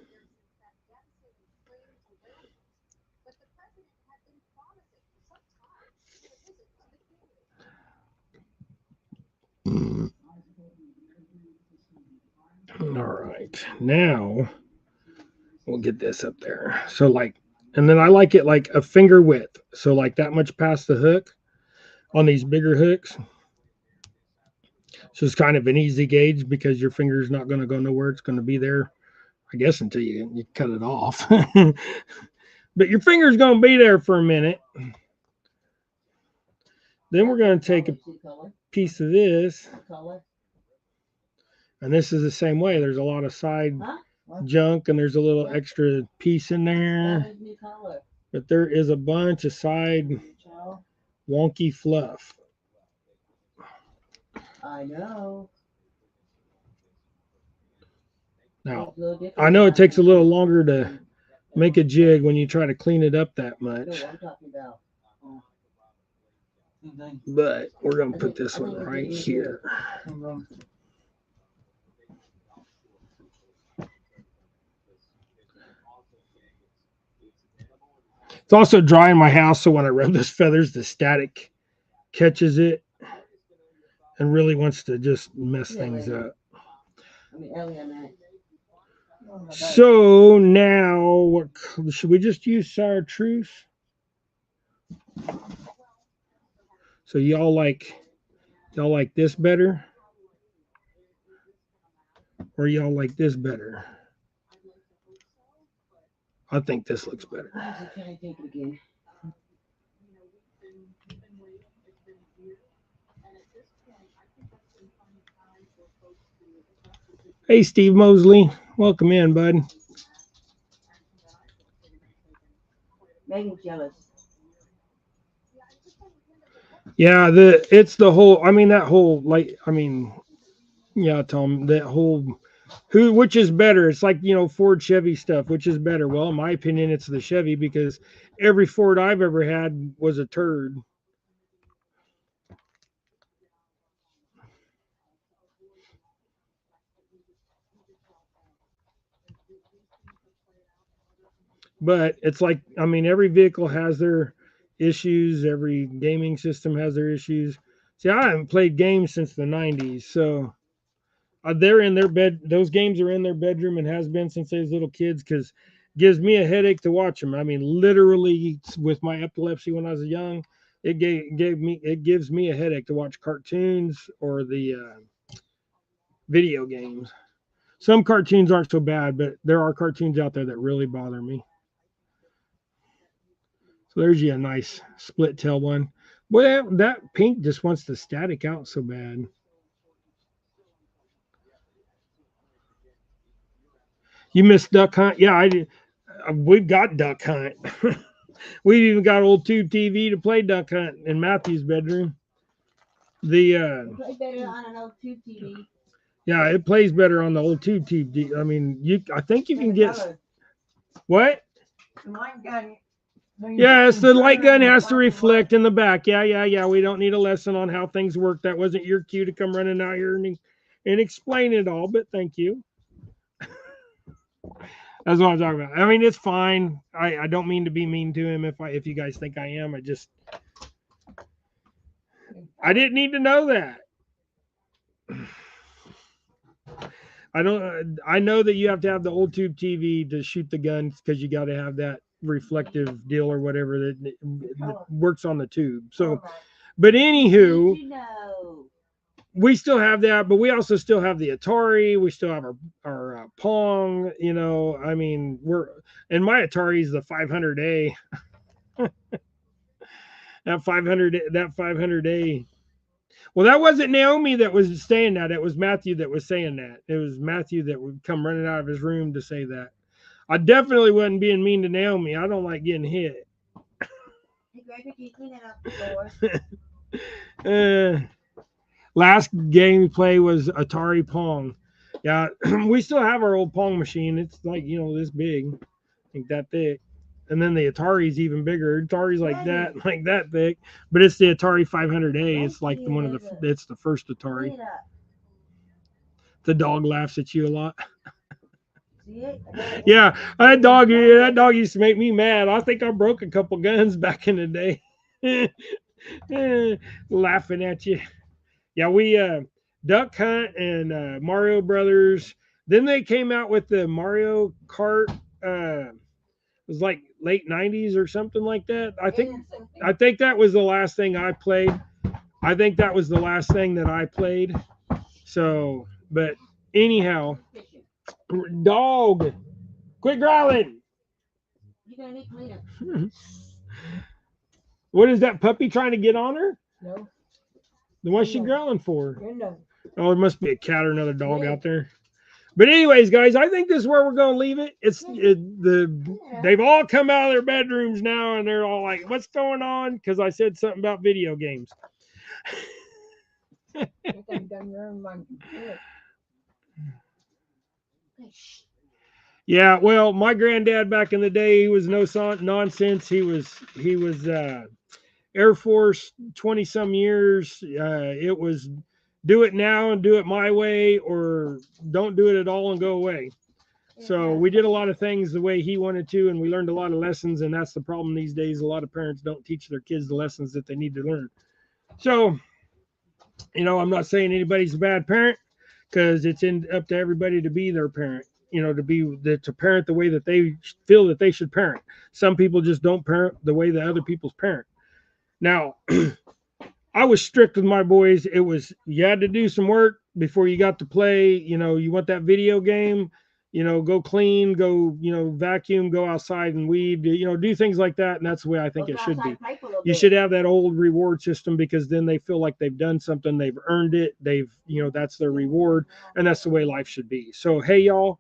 All right, now we'll get this up there. So and then I like it like a finger width. So like that much past the hook on these bigger hooks. So it's kind of an easy gauge because your finger's not going to go nowhere. It's going to be there, I guess, until you cut it off. But your finger's going to be there for a minute. Then we're going to take a piece of this. And this is the same way. There's a lot of side junk and there's a little extra piece in there. But there is a bunch of side wonky fluff. I know. Now, I know it takes a little longer to make a jig when you try to clean it up that much. But we're going to put this one right here. It's also dry in my house, so when I rub those feathers, the static catches it and really wants to just mess things up. So now, what should we just use chartreuse? So y'all like this better, or y'all like this better? I think this looks better. Hey, Steve Mosley, welcome in, bud. Megan's jealous. Yeah, it's the whole. I mean, that whole yeah, Tom, that whole. Which is better? It's like, Ford Chevy stuff. Which is better? Well, in my opinion, it's the Chevy because every Ford I've ever had was a turd. But it's like, I mean, every vehicle has their issues. Every gaming system has their issues. See, I haven't played games since the 90s, so they're in their bed. Those games are in their bedroom and has been since they was little kids because gives me a headache to watch them. I mean, literally with my epilepsy when I was young, it gives me a headache to watch cartoons or the video games. Some cartoons aren't so bad, but there are cartoons out there that really bother me. So there's you a nice split tail one. Boy, that pink just wants to static out so bad. You missed duck hunt? Yeah, I did. We've got duck hunt. We've even got old tube TV to play duck hunt in Matthew's bedroom. The Play better on an old tube TV. yeah, it plays better on the old tube TV. I mean, I think you can get what? Light gun. Yes, the light gun has to reflect in the back. Yeah. We don't need a lesson on how things work. That wasn't your cue to come running out here and explain it all, but thank you. That's what I'm talking about. I mean, it's fine. I don't mean to be mean to him if you guys think I am. I didn't need to know that. I know that you have to have the old tube TV to shoot the guns because you got to have that reflective deal or whatever that works on the tube. So, but anywho, You know. we still have that, but we also still have the Atari. We still have our Pong. You know, I mean, and my Atari is the 500A. that 500A. Well, that wasn't Naomi that was saying that. It was Matthew that was saying that. It was Matthew that would come running out of his room to say that. I definitely wasn't being mean to Naomi. I don't like getting hit. Hey, Gregory, can you clean it up the floor? Last game we played was Atari Pong. Yeah, we still have our old Pong machine. It's like, this big. I think that thick. And then the Atari's even bigger. Atari's like that thick. But it's the Atari 500A. It's like it's the first Atari. The dog laughs at you a lot. Yeah, that dog used to make me mad. I think I broke a couple guns back in the day. Laughing at you. Yeah, we Duck Hunt and Mario Brothers. Then they came out with the Mario Kart. It was like late 90s or something like that. I think that was the last thing I played. I think that was the last thing that I played. So, but anyhow, dog, quit growling. You're gonna need cleaner. What is that puppy trying to get on her? No. Then what's she growling for? No. Oh, there must be a cat or another dog out there. But anyways, guys, I think this is where we're going to leave it. They've all come out of their bedrooms now, and they're all like, "What's going on?" Because I said something about video games. Yeah, well, my granddad back in the day, he was no nonsense. He was Air Force 20 some years. It was do it now and do it my way, or don't do it at all and go away. So we did a lot of things the way he wanted to, and we learned a lot of lessons. And that's the problem these days. A lot of parents don't teach their kids the lessons that they need to learn. So, I'm not saying anybody's a bad parent, because it's up to everybody to be their parent. To parent the way that they feel that they should parent. Some people just don't parent the way that other people's parent. Now, I was strict with my boys. It was, you had to do some work before you got to play. You want that video game, go clean, go, vacuum, go outside and weed, do things like that. And that's the way I think it should be. You should have that old reward system, because then they feel like they've done something, they've earned it. That's their reward. And that's the way life should be. So, hey, y'all,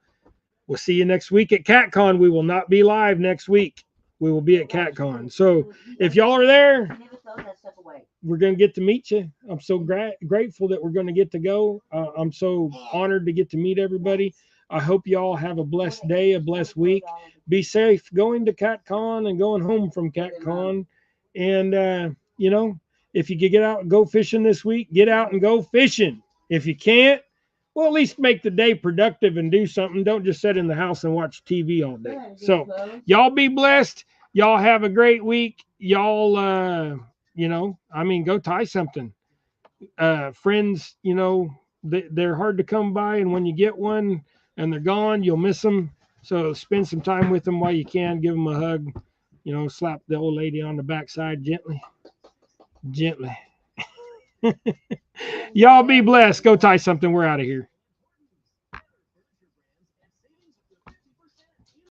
we'll see you next week at CatCon. We will not be live next week. We will be at CatCon. So if y'all are there, we're going to get to meet you. I'm so grateful that we're going to get to go. I'm so honored to get to meet everybody. I hope y'all have a blessed day, a blessed week. Be safe going to CatCon and going home from CatCon. And, if you could get out and go fishing this week, get out and go fishing. If you can't, well, at least make the day productive and do something. Don't just sit in the house and watch TV all day. So y'all be blessed. Y'all have a great week. Y'all, go tie something. Friends, you know, they're hard to come by, and when you get one and they're gone, you'll miss them. So spend some time with them while you can. Give them a hug. You know, slap the old lady on the backside gently, gently. Y'all be blessed. Go tie something. We're out of here.